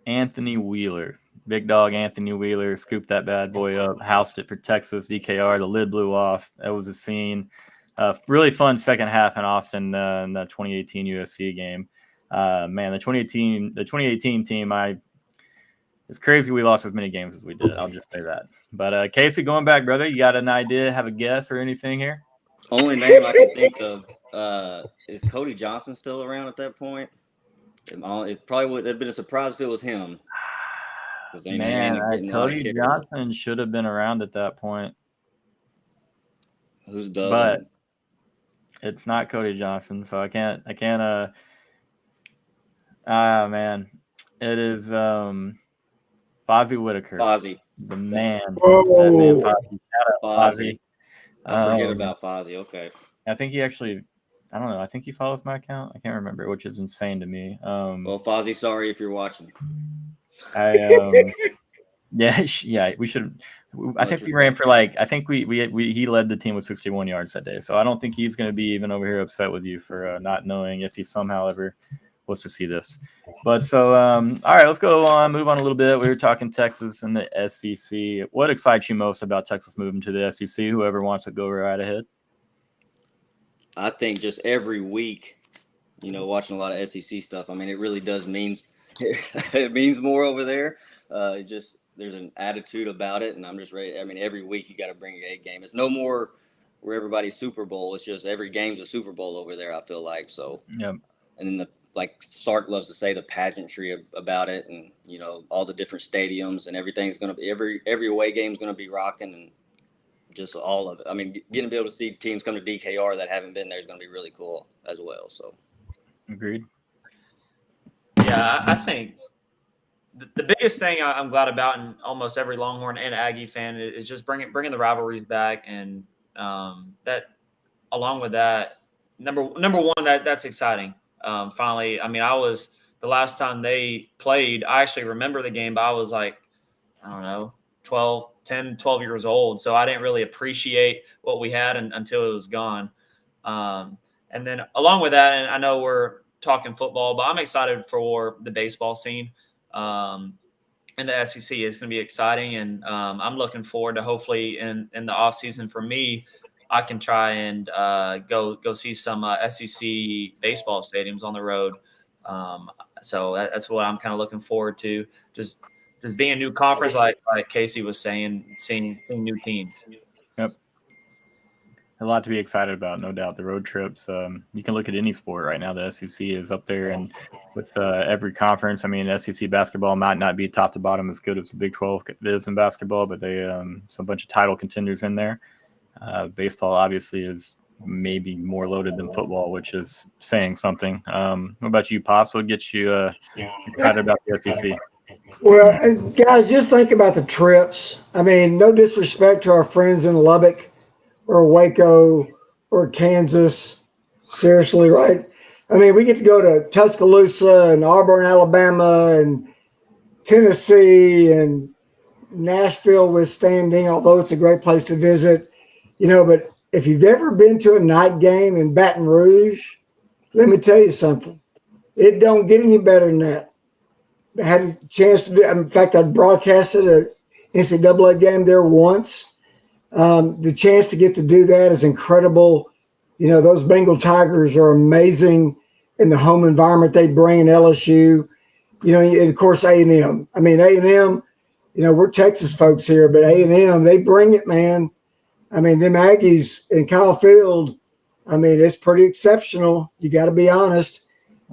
Anthony Wheeler. Big dog Anthony Wheeler scooped that bad boy up, housed it for Texas, DKR. The lid blew off. That was a scene. Really fun second half in Austin in the 2018 USC game. Man, the 2018 team, it's crazy we lost as many games as we did. I'll just say that. But Casey, going back, brother, you got an idea, have a guess or anything here? Only name I can think of is Cody Johnson still around at that point? It probably would have been a surprise if it was him. Man, Cody Johnson should have been around at that point. Who's Doug? But it's not Cody Johnson, so I can't. Man, it is Fozzie Whitaker. Fozzie, the man. Whoa. That man Fozzie. Shout out Fozzie. I forget about Fozzie. Okay. I think he actually. I don't know. I think he follows my account. I can't remember, which is insane to me. Well, Fozzie, sorry if you're watching. Yeah, we should. I think we ran for I think he led the team with 61 yards that day. So I don't think he's going to be even over here upset with you for not knowing if he somehow ever was to see this. But so, all right, let's go on, move on a little bit. We were talking Texas and the SEC. What excites you most about Texas moving to the SEC? Whoever wants to go right ahead. I think just every week, watching a lot of SEC stuff. I mean, it really does it means more over there. There's an attitude about it, and I'm just ready. I mean, every week you got to bring a game. It's no more where everybody's Super Bowl. It's just every game's a Super Bowl over there, I feel like. So, yeah. And then Sark loves to say, the pageantry about it, and all the different stadiums and everything's going to be every away game's going to be rocking, and just all of it. I mean, getting to be able to see teams come to DKR that haven't been there is going to be really cool as well. So, agreed. Yeah, I think the biggest thing I'm glad about, in almost every Longhorn and Aggie fan, is just bringing the rivalries back, and that, along with that, number one, that's exciting. Finally, I mean, the last time they played, I actually remember the game, but I was like, I don't know, 10, 12 years old. So I didn't really appreciate what we had until it was gone. And then along with that, and I know we're talking football, but I'm excited for the baseball scene. In the SEC, it's going to be exciting, and I'm looking forward to, hopefully in the off season for me, I can try and go see some SEC baseball stadiums on the road. So that's what I'm kind of looking forward to. Just just being a new conference, like Casey was saying, seeing new teams. Yep. A lot to be excited about, no doubt. The road trips. You can look at any sport right now. The SEC is up there, and with every conference. I mean, SEC basketball might not be top to bottom as good as the Big 12 is in basketball, but they some bunch of title contenders in there. Baseball obviously is maybe more loaded than football, which is saying something. What about you, Pops? What gets you excited about the SEC? Well, guys, just think about the trips. I mean, no disrespect to our friends in Lubbock or Waco or Kansas. Seriously, right? I mean, we get to go to Tuscaloosa and Auburn, Alabama, and Tennessee and Nashville withstanding, although it's a great place to visit, but if you've ever been to a night game in Baton Rouge, let me tell you something. It don't get any better than that. I had a chance to do, in fact, I broadcasted an NCAA game there once. The chance to get to do that is incredible. Those Bengal Tigers are amazing in the home environment they bring in LSU. And of course, A&M. I mean, A&M, we're Texas folks here, but A&M, they bring it, man. I mean, them Aggies in Kyle Field, I mean, it's pretty exceptional. You got to be honest.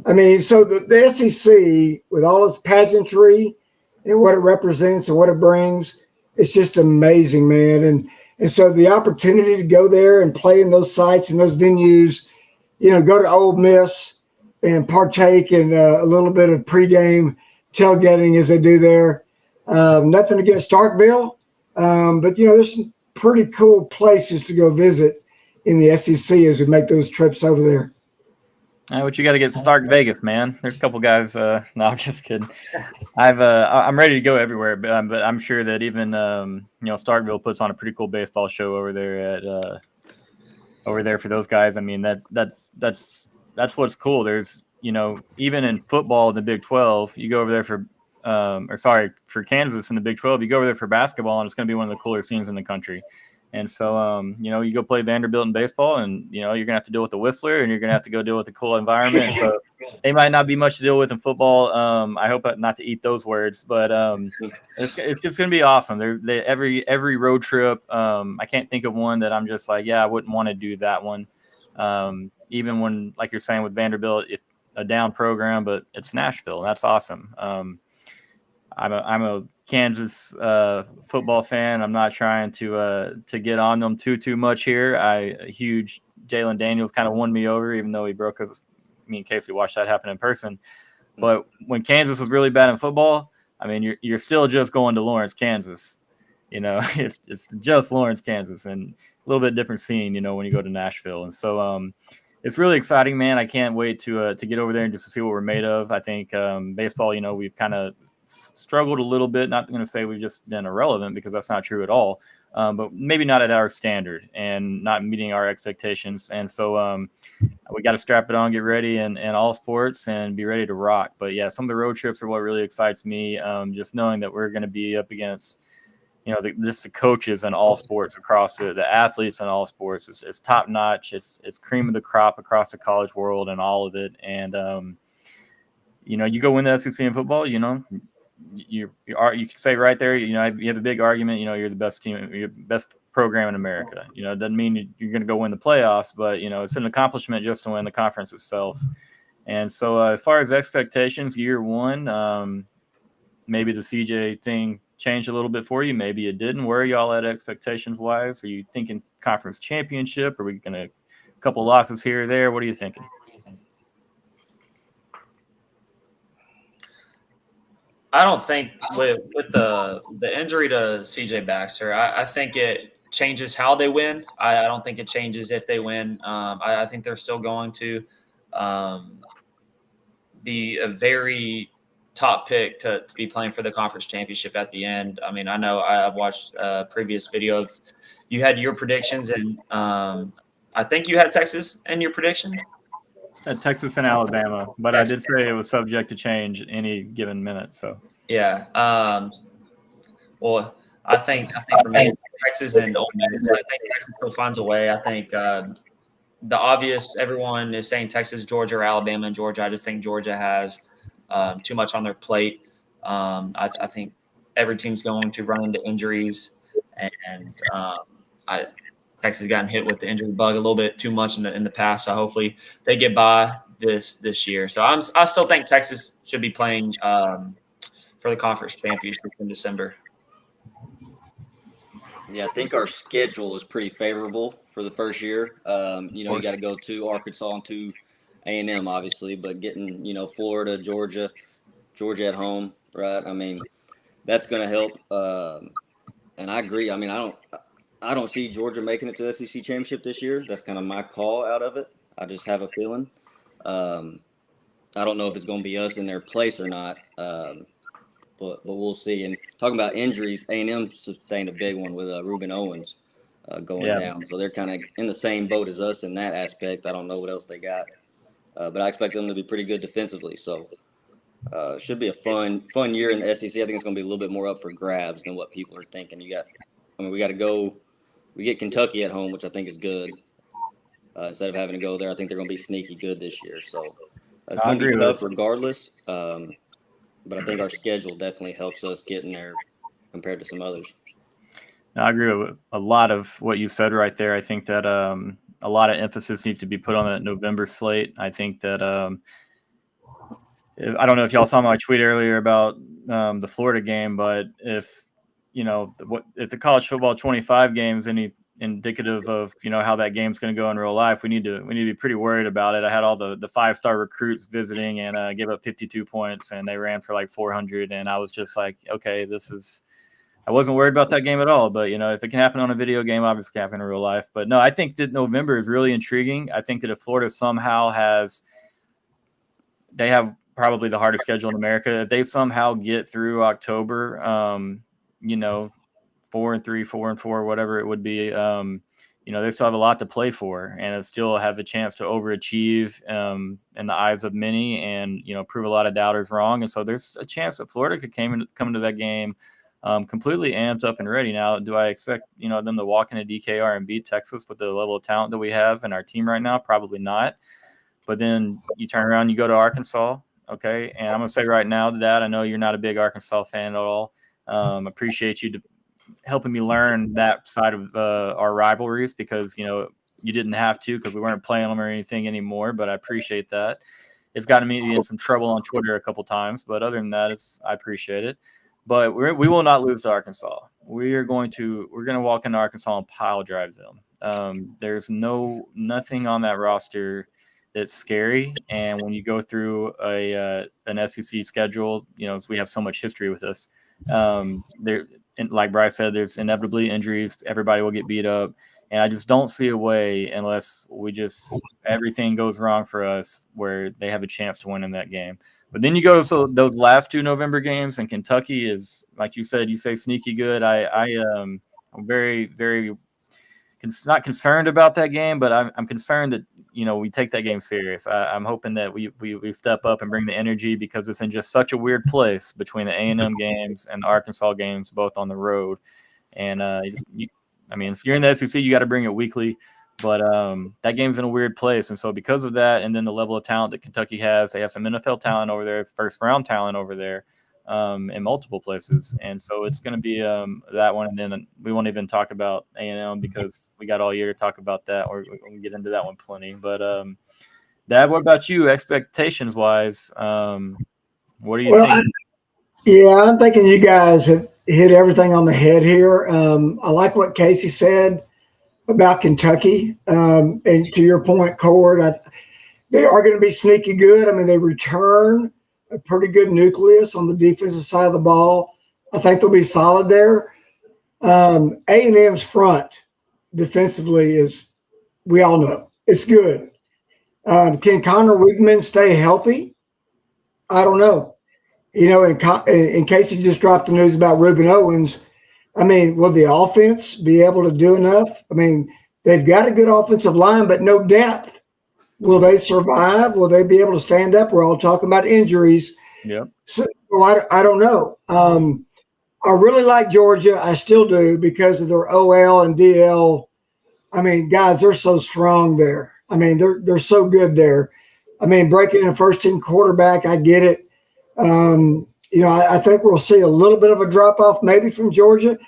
I mean, so the SEC, with all its pageantry and what it represents and what it brings, it's just amazing, man. And so the opportunity to go there and play in those sites and those venues, go to Ole Miss and partake in a little bit of pregame tailgating as they do there. Nothing against Starkville, but, there's some pretty cool places to go visit in the SEC as we make those trips over there. What you got to get Stark Vegas, man. There's a couple guys. No, I'm just kidding. I'm ready to go everywhere, but I'm sure that even Starkville puts on a pretty cool baseball show over there for those guys. I mean, that's what's cool. There's even in football in the Big 12, you go over there for Kansas in the Big 12, you go over there for basketball, and it's going to be one of the cooler scenes in the country. And so, you go play Vanderbilt in baseball, and, you're going to have to deal with the Whistler, and you're going to have to go deal with a cool environment. So they might not be much to deal with in football. I hope not to eat those words, but it's going to be awesome. Every road trip, I can't think of one that I'm just like, yeah, I wouldn't want to do that one. Even when, like you're saying with Vanderbilt, it's a down program, but it's Nashville, and that's awesome. I'm a Kansas football fan. I'm not trying to get on them too much here. A huge Jalen Daniels kind of won me over, even though he broke us. Me and Casey watched that happen in person. But when Kansas was really bad in football, I mean, you're still just going to Lawrence, Kansas. It's just Lawrence, Kansas, and a little bit different scene, when you go to Nashville. And so it's really exciting, man. I can't wait to get over there and just to see what we're made of. I think baseball, we've kind of struggled a little bit. Not going to say we've just been irrelevant, because that's not true at all. But maybe not at our standard and not meeting our expectations. And so we got to strap it on, get ready in all sports and be ready to rock. But yeah, some of the road trips are what really excites me. Just knowing that we're going to be up against, just the coaches in all sports across the athletes in all sports. It's top notch. It's cream of the crop across the college world and all of it. And, you go win the SEC in football, you can say right there, you have a big argument, you're the best team, you're the best program in America. It doesn't mean you're going to go win the playoffs, but, it's an accomplishment just to win the conference itself. And so as far as expectations, year one, maybe the CJ thing changed a little bit for you. Maybe it didn't. Where are y'all at expectations wise? Are you thinking conference championship? Are we going to a couple losses here or there? What are you thinking? I don't think with the injury to CJ Baxter, I think it changes how they win. I don't think it changes if they win. I think they're still going to be a very top pick to be playing for the conference championship at the end. I mean, I know I've watched a previous video of you had your predictions, and I think you had Texas in your prediction. Texas and Alabama, but Texas. I did say it was subject to change any given minute. So yeah, well, I think for me, it's Texas and Ole Miss. I think Texas still finds a way. I think the obvious, everyone is saying Texas, Georgia, or Alabama, and Georgia. I just think Georgia has too much on their plate. I think every team's going to run into injuries, and Texas has gotten hit with the injury bug a little bit too much in the past. So hopefully they get by this year. So I still think Texas should be playing for the conference championship in December. Yeah, I think our schedule is pretty favorable for the first year. You got to go to Arkansas and to A&M, obviously, but getting, Florida, Georgia at home, right? I mean, that's going to help. And I agree. I mean, I don't see Georgia making it to the SEC championship this year. That's kind of my call out of it. I just have a feeling. I don't know if it's going to be us in their place or not. But we'll see. And talking about injuries, A&M sustained a big one with Reuben Owens going down. So they're kind of in the same boat as us in that aspect. I don't know what else they got. But I expect them to be pretty good defensively. So it should be a fun year in the SEC. I think it's going to be a little bit more up for grabs than what people are thinking. We got to go. We get Kentucky at home, which I think is good. Instead of having to go there, I think they're going to be sneaky good this year. So it's going to be tough regardless. But I think our schedule definitely helps us get in there compared to some others. I agree with a lot of what you said right there. I think that a lot of emphasis needs to be put on that November slate. I think that I don't know if y'all saw my tweet earlier about the Florida game, but if the college football 25 game is any indicative of how that game's going to go in real life, we need to be pretty worried about it. I had all the 5-star recruits visiting and gave up 52 points, and they ran for like 400, and I was just like, okay, I wasn't worried about that game at all. But if it can happen on a video game, obviously it can happen in real life. But no, I think that November is really intriguing. I think that if Florida somehow they have probably the hardest schedule in America. If they somehow get through October, 4-3, 4-4, whatever it would be, they still have a lot to play for, and still have a chance to overachieve in the eyes of many, and prove a lot of doubters wrong. And so there's a chance that Florida could come into that game completely amped up and ready. Now, do I expect them to walk into DKR and beat Texas with the level of talent that we have in our team right now? Probably not. But then you turn around, you go to Arkansas, okay? And I'm gonna say right now that I know you're not a big Arkansas fan at all. Appreciate you helping me learn that side of our rivalries, because you didn't have to, because we weren't playing them or anything anymore. But I appreciate that. It's gotten me in some trouble on Twitter a couple times, but other than that, I appreciate it. But we will not lose to Arkansas. We're going to walk into Arkansas and pile drive them. There's nothing on that roster that's scary. And when you go through an SEC schedule, we have so much history with us. Like Bryce said, there's inevitably injuries. Everybody will get beat up. And I just don't see a way, unless everything goes wrong for us, where they have a chance to win in that game. But then you go to those last 2 November games, and Kentucky is, like you said, you say sneaky good. I'm very, very not concerned about that game, but I'm concerned that we take that game serious. I'm hoping that we step up and bring the energy, because it's in just such a weird place between the A&M games and the Arkansas games, both on the road. And if you're in the SEC, you got to bring it weekly. But that game's in a weird place. And so because of that, and then the level of talent that Kentucky has, they have some NFL talent over there, first-round talent over there in multiple places. And so it's going to be that one. And then we won't even talk about A&M, because we got all year to talk about that, or we can get into that one plenty. But, Dad, what about you, expectations-wise? What do you think? I'm thinking you guys have hit everything on the head here. I like what Casey said about Kentucky. And to your point, Cord, they are going to be sneaky good. I mean, they return a pretty good nucleus on the defensive side of the ball. I think they'll be solid there. A&M's front defensively is, we all know, it's good. Can Connor Wigman stay healthy? I don't know. In case you just dropped the news about Reuben Owens, I mean, will the offense be able to do enough? I mean, they've got a good offensive line, but no depth. Will they survive? Will they be able to stand up? We're all talking about injuries. Yep. So I don't know. I really like Georgia. I still do, because of their OL and DL. I mean, guys, they're so strong there. I mean, they're so good there. I mean, breaking in a first-team quarterback, I get it. I think we'll see a little bit of a drop off maybe from Georgia.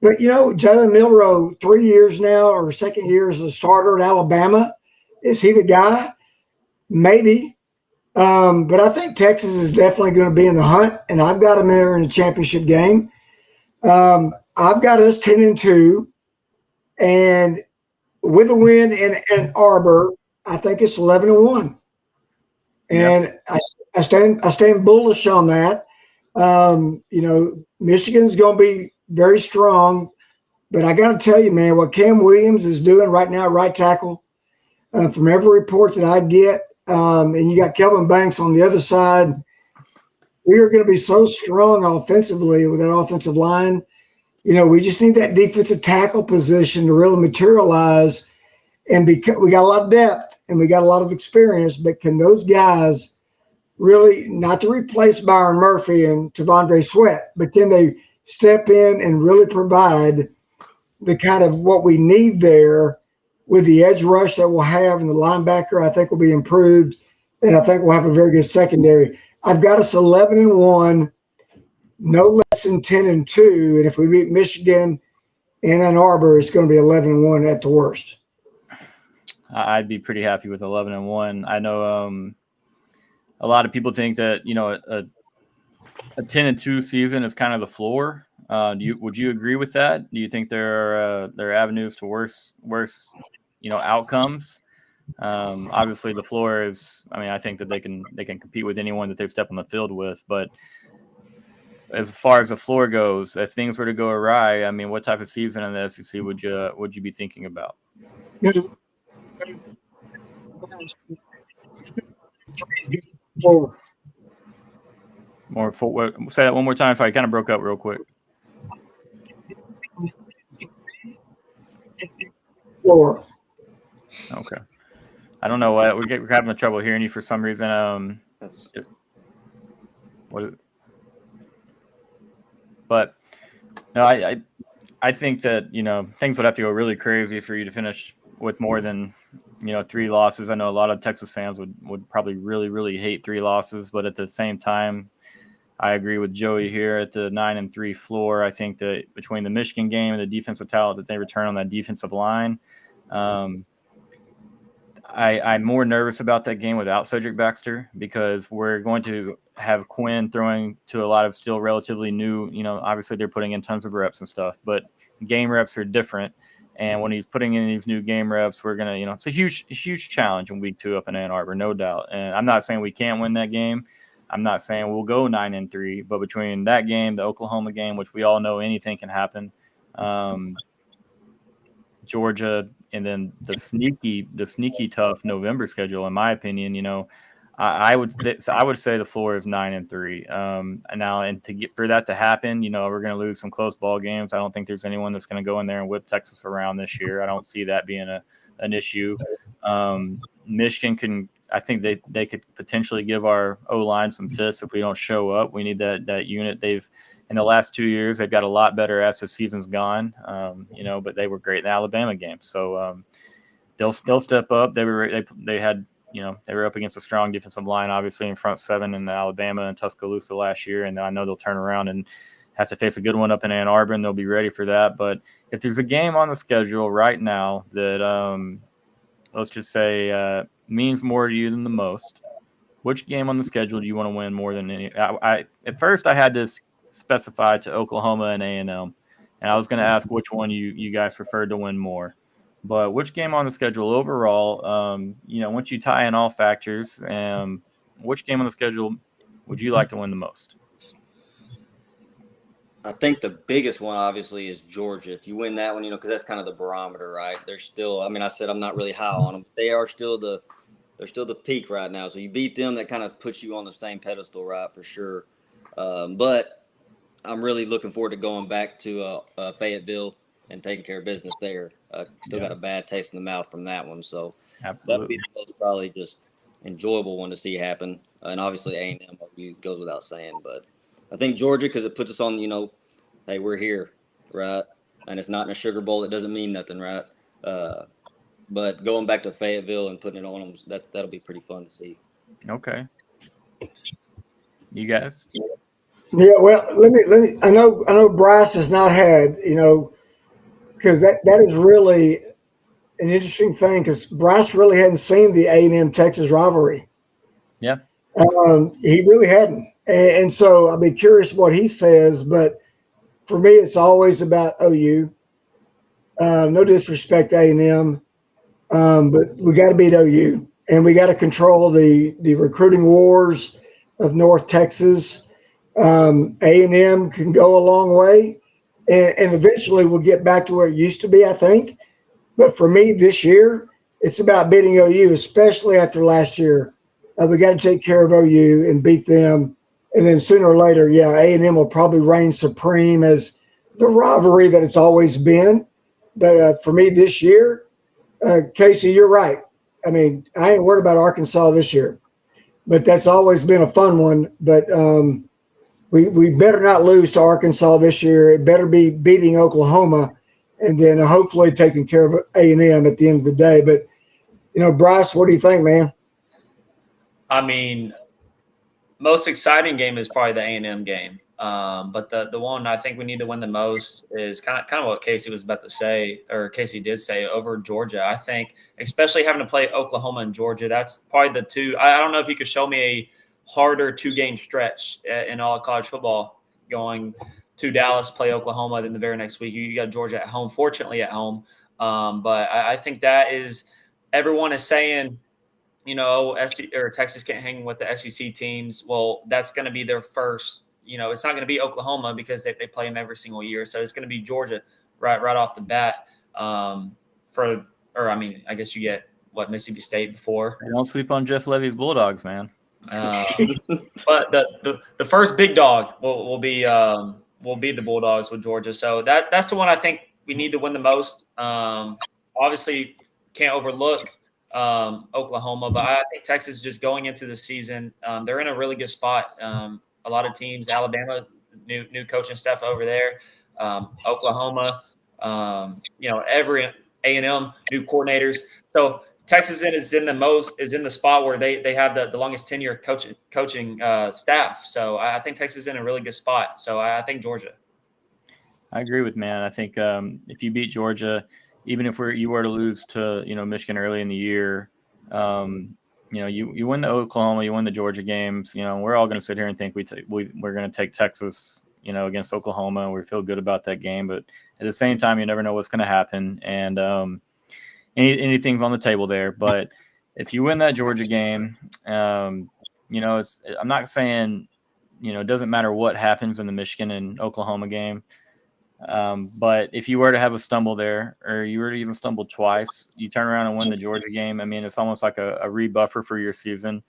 But, Jalen Milroe, 3 years now or second year as a starter at Alabama. Is he the guy? Maybe. But I think Texas is definitely going to be in the hunt, and I've got them there in the championship game. I've got us 10-2, and with a win in Ann Arbor, I think it's 11-1. And I stand bullish on that. Michigan's going to be very strong, but I got to tell you, man, what Cam Williams is doing right now, right tackle, from every report that I get, and you got Kelvin Banks on the other side, we are going to be so strong offensively with that offensive line. We just need that defensive tackle position to really materialize. And because we got a lot of depth and we got a lot of experience, but can those guys really, not to replace Byron Murphy and T'Vondre Sweat, but can they step in and really provide the kind of what we need there with the edge rush that we'll have, and the linebacker I think will be improved, and I think we'll have a very good secondary. I've got us 11-1, no less than 10-2, and if we beat Michigan and Ann Arbor, it's going to be 11-1 at the worst. I'd be pretty happy with 11-1. I know a lot of people think that a 10-2 season is kind of the floor. Would you agree with that? Do you think there are avenues to worse outcomes? Obviously, the floor is. I mean, I think that they can compete with anyone that they step on the field with. But as far as the floor goes, if things were to go awry, I mean, what type of season in the SEC would you be thinking about? Say that one more time. Sorry, I kind of broke up real quick. Floor. Okay. I don't know what we're having trouble hearing you for some reason. But no, I think that things would have to go really crazy for you to finish with more than 3 losses. I know a lot of Texas fans would probably really, really hate 3 losses, but at the same time, I agree with Joey here at the 9-3 floor. I think that between the Michigan game and the defensive talent that they return on that defensive line, I'm more nervous about that game without Cedric Baxter, because we're going to have Quinn throwing to a lot of still relatively new, obviously they're putting in tons of reps and stuff, but game reps are different. And when he's putting in these new game reps, we're going to, it's a huge challenge in week 2 up in Ann Arbor, no doubt. And I'm not saying we can't win that game. I'm not saying we'll go 9-3, but between that game, the Oklahoma game, which we all know anything can happen, Georgia, and then the sneaky tough November schedule, in my opinion, I would say the floor is 9-3. Now, and for that to happen, we're going to lose some close ball games. I don't think there's anyone that's going to go in there and whip Texas around this year. I don't see that being an issue. Michigan I think they could potentially give our O-line some fits if we don't show up. We need that unit. In the last 2 years, they've got a lot better as the season's gone, but they were great in the Alabama game. So they'll step up. They were up against a strong defensive line, obviously in front 7 in Alabama and Tuscaloosa last year. And I know they'll turn around and have to face a good one up in Ann Arbor, and they'll be ready for that. But if there's a game on the schedule right now that let's just say means more to you than the most, which game on the schedule do you want to win more than any? At first I had this specified to Oklahoma and A&M, and I was going to ask which one you guys preferred to win more. But which game on the schedule overall, once you tie in all factors, which game on the schedule would you like to win the most? I think the biggest one, obviously, is Georgia. If you win that one, because that's kind of the barometer, right? They're still, I said I'm not really high on them. They are still they're still the peak right now. So you beat them, that kind of puts you on the same pedestal, right, for sure. But I'm really looking forward to going back to Fayetteville and taking care of business there. Got a bad taste in the mouth from that one. So that'll be the most probably just enjoyable one to see happen. And obviously A&M goes without saying. But I think Georgia, because it puts us on, hey, we're here, right? And it's not in a Sugar Bowl. It doesn't mean nothing, right? But going back to Fayetteville and putting it on them, that'll be pretty fun to see. Okay. You guys? Yeah, well, let me. I know Bryce has not had, because that is really an interesting thing because Bryce really hadn't seen the A&M Texas rivalry. Yeah. He really hadn't, and so I'll be curious what he says. But for me, it's always about OU. No disrespect to A&M, but we got to beat OU, and we got to control the recruiting wars of North Texas. A&M can go a long way, and eventually we'll get back to where it used to be, I think. But for me this year, it's about beating OU, especially after last year. We got to take care of OU and beat them, and then sooner or later, yeah, A&M will probably reign supreme as the rivalry that it's always been. But for me this year, Casey, you're right. I mean, I ain't worried about Arkansas this year, but that's always been a fun one. But we better not lose to Arkansas this year. It better be beating Oklahoma, and then hopefully taking care of A&M at the end of the day. But Bryce, what do you think, man? I mean, most exciting game is probably the A&M game. But the one I think we need to win the most is kind of what Casey was about to say, or Casey did say, over Georgia. I think, especially having to play Oklahoma and Georgia, that's probably the two. I don't know if you could show me a harder 2-game stretch in all of college football, going to Dallas, play Oklahoma, then the very next week you got Georgia at home, fortunately at home. But I think that is, everyone is saying, Texas can't hang with the SEC teams. Well, that's going to be their first. It's not going to be Oklahoma because they play them every single year. So it's going to be Georgia right off the bat. I guess you get Mississippi State before. Don't sleep on Jeff Levy's Bulldogs, man. But the first big dog will be the Bulldogs with Georgia. So that's the one I think we need to win the most. Obviously, can't overlook Oklahoma, but I think Texas, just going into the season, they're in a really good spot. A lot of teams, Alabama, new coaching staff over there, Oklahoma, every A&M, new coordinators. So Texas is in the spot where they have the longest tenure coaching staff. So I think Texas is in a really good spot. So I think Georgia. I agree with man. I think if you beat Georgia, even if you were to lose to Michigan early in the year, you win the Oklahoma, you win the Georgia games. We're all going to sit here and think we're going to take Texas, against Oklahoma. We feel good about that game, but at the same time, you never know what's going to happen, and anything's on the table there. But if you win that Georgia game, I'm not saying it doesn't matter what happens in the Michigan and Oklahoma game. But if you were to have a stumble there, or you were to even stumble twice, you turn around and win the Georgia game. I mean, it's almost like a rebuffer for your season.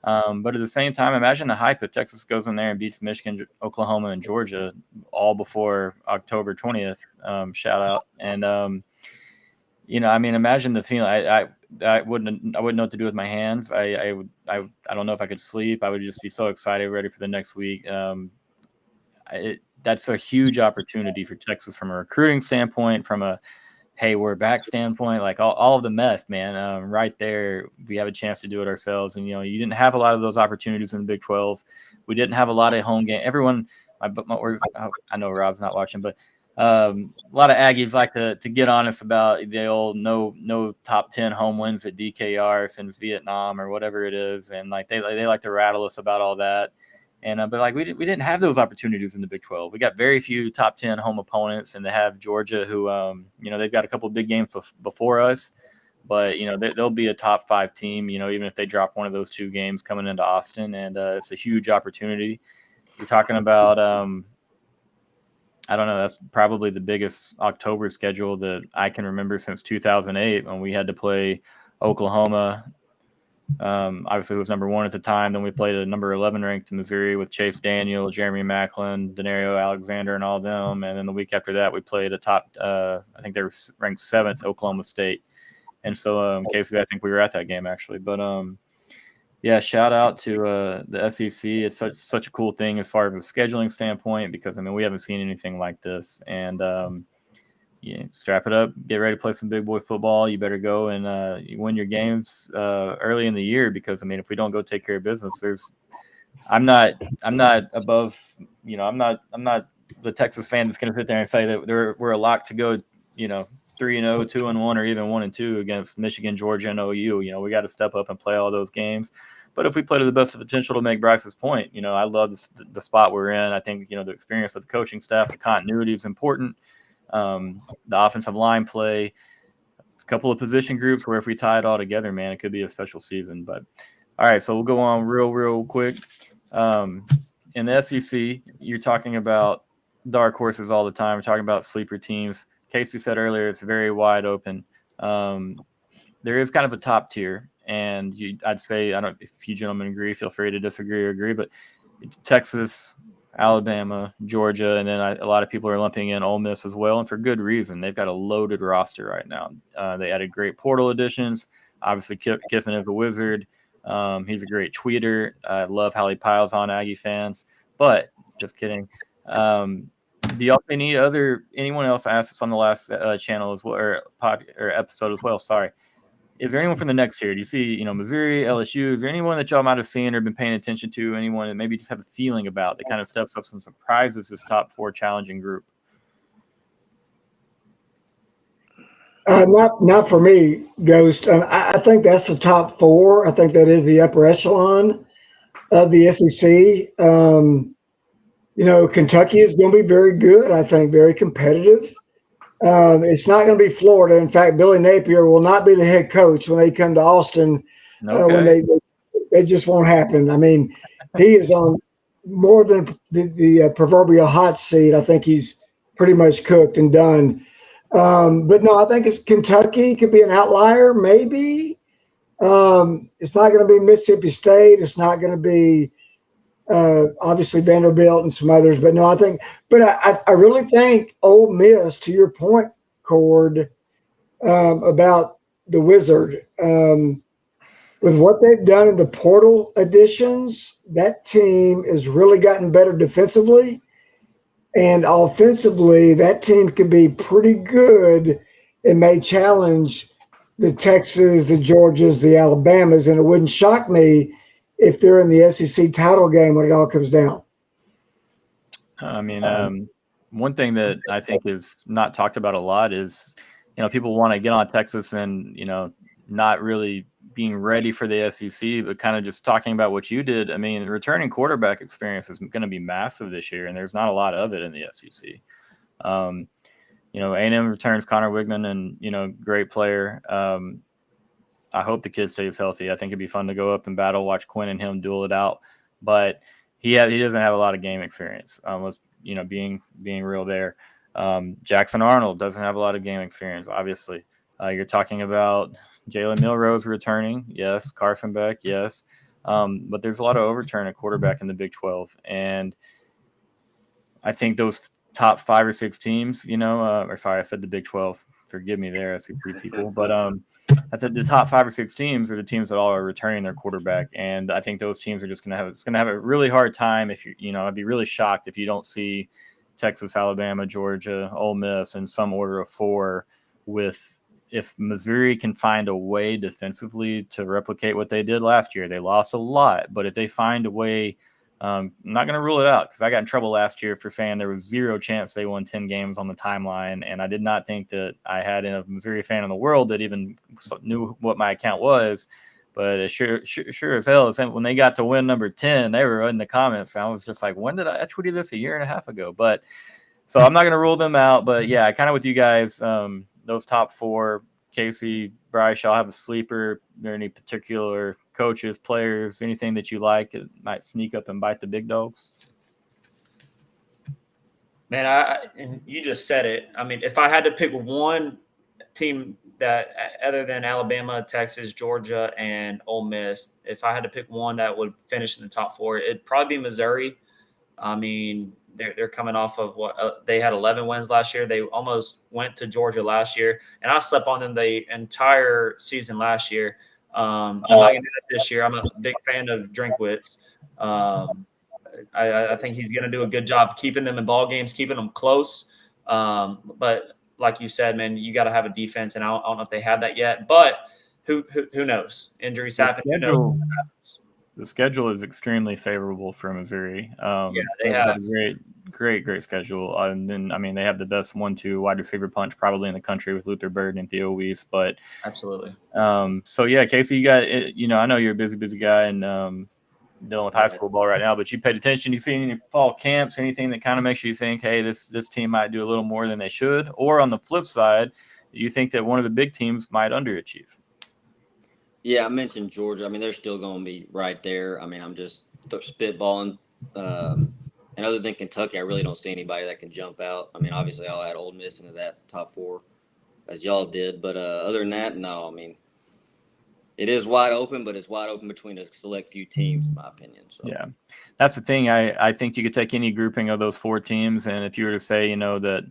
But at the same time, imagine the hype if Texas goes in there and beats Michigan, Oklahoma, and Georgia all before October 20th. Shout out. And, imagine the feeling. I wouldn't know what to do with my hands. I don't know if I could sleep. I would just be so excited, ready for the next week. That's a huge opportunity for Texas from a recruiting standpoint, from a, hey, we're back standpoint, like all of the mess, man. Right there, we have a chance to do it ourselves. And, you didn't have a lot of those opportunities in the Big 12. We didn't have a lot of home game. Everyone, I know Rob's not watching, but a lot of Aggies like to get honest about the old no top 10 home wins at DKR since Vietnam or whatever it is. And like they like to rattle us about all that. And but we didn't have those opportunities in the Big 12. We got very few top 10 home opponents, and they have Georgia, who they've got a couple of big games before us, but they'll be a top 5 team. Even if they drop one of those 2 games coming into Austin, and it's a huge opportunity. You're talking about I don't know. That's probably the biggest October schedule that I can remember since 2008 when we had to play Oklahoma. Obviously, it was number 1 at the time. Then we played a number 11 ranked Missouri with Chase Daniel, Jeremy Maclin, Denario Alexander, and all of them. And then the week after that, we played a top, I think they were ranked 7th, Oklahoma State. And so, Casey, I think we were at that game actually. But yeah, shout out to the SEC. It's such a cool thing as far as a scheduling standpoint, because we haven't seen anything like this. And strap it up, get ready to play some big boy football. You better go and you win your games early in the year, because if we don't go take care of business, I'm not above, I'm not the Texas fan that's going to sit there and say that we're a lock to go, 3-0, 2-1, or even 1-2 against Michigan, Georgia, and OU. We got to step up and play all those games. But if we play to the best of potential, to make Bryce's point, I love the spot we're in. I think, the experience with the coaching staff, the continuity is important. The offensive line play, a couple of position groups where if we tie it all together, man, it could be a special season. But all right, so we'll go on real quick. In the SEC, you're talking about dark horses all the time. We're talking about sleeper teams. Casey said earlier it's very wide open. There is kind of a top tier, and I'd say, I don't know if you gentlemen agree, feel free to disagree or agree, but it's Texas, Alabama, Georgia, and then a lot of people are lumping in Ole Miss as well, and for good reason. They've got a loaded roster right now. They added great portal additions. Obviously, Kiffin is a wizard. He's a great tweeter. I love how he piles on Aggie fans, but just kidding. Do y'all see anyone else asked us on the last channel as well, or episode as well? Sorry. Is there anyone from the next tier? Do you see, Missouri, LSU? Is there anyone that y'all might have seen or been paying attention to? Anyone that maybe just have a feeling about that kind of steps up some surprises this top 4 challenging group? Not for me, Ghost. I think that's the top 4. I think that is the upper echelon of the SEC. Kentucky is going to be very good. I think very competitive. It's not going to be Florida. In fact, Billy Napier will not be the head coach when they come to Austin. When they just won't happen. I mean, he is on more than the proverbial hot seat. I think he's pretty much cooked and done. But no, I think it's Kentucky. Could be an outlier, maybe. It's not going to be Mississippi State. It's not going to be obviously Vanderbilt and some others. But no, I really think Ole Miss, to your point, Cord, about the Wizard, with what they've done in the portal additions, that team has really gotten better defensively. And offensively, that team could be pretty good and may challenge the Texas, the Georgias, the Alabamas. And it wouldn't shock me if they're in the SEC title game when it all comes down. I mean, one thing that I think is not talked about a lot is, people want to get on Texas and, not really being ready for the SEC, but kind of just talking about what you did. I mean, the returning quarterback experience is going to be massive this year, and there's not a lot of it in the SEC. A&M returns Connor Wigman, and, great player. I hope the kid stays healthy. I think it'd be fun to go up and battle, watch Quinn and him duel it out. But he doesn't have a lot of game experience. Let's, being real there. Jackson Arnold doesn't have a lot of game experience, obviously. You're talking about Jalen Milrose returning, yes. Carson Beck, yes. But there's a lot of overturn at quarterback in the Big 12. And I think those top 5 or 6 teams, I said the Big 12. Forgive me there, SEC people. But I think the top 5 or 6 teams are the teams that all are returning their quarterback. And I think those teams are just going to have a really hard time if I'd be really shocked if you don't see Texas, Alabama, Georgia, Ole Miss in some order of 4 if Missouri can find a way defensively to replicate what they did last year. They lost a lot, but if they find a way, I'm not going to rule it out because I got in trouble last year for saying there was 0 chance they won 10 games on the timeline, and I did not think that I had a Missouri fan in the world that even knew what my account was. But sure as hell, when they got to win number 10, they were in the comments. I was just like, when did I tweeted this a year and a half ago? But so I'm not going to rule them out. But yeah, kind of with you guys, those top 4, Casey, Bryce, y'all have a sleeper. Are there any particular coaches, players, anything that you like that might sneak up and bite the big dogs? Man, and you just said it. I mean, if I had to pick one team that other than Alabama, Texas, Georgia, and Ole Miss, if I had to pick one that would finish in the top 4, it'd probably be Missouri. I mean, they're coming off of they had 11 wins last year. They almost went to Georgia last year, and I slept on them the entire season last year. I'm not going to do that this year. I'm a big fan of Drinkwitz. I think he's going to do a good job keeping them in ball games, keeping them close. But like you said, man, you got to have a defense, and I don't know if they have that yet. But who knows? Injuries happen. Who knows what happens? the schedule is extremely favorable for Missouri. Yeah, they have. a great schedule. And then, I mean, they have the best 1-2 wide receiver punch probably in the country with Luther Burden and Theo Weiss. But Absolutely. so yeah, Casey, you got it. You know, I know you're a busy guy and dealing with high school ball right now, but you paid attention. You see any fall camps, anything that kind of makes you think, hey, this team might do a little more than they should? Or on the flip side, you think that one of the big teams might underachieve? Yeah, I mentioned Georgia. I mean, they're still going to be right there. I mean, I'm just spitballing. And other than Kentucky, I really don't see anybody that can jump out. I mean, obviously, I'll add Ole Miss into that top 4, as y'all did. But other than that, no. I mean, it is wide open, but it's wide open between a select few teams, in my opinion. So yeah, that's the thing. I think you could take any grouping of those 4 teams, and if you were to say, you know, that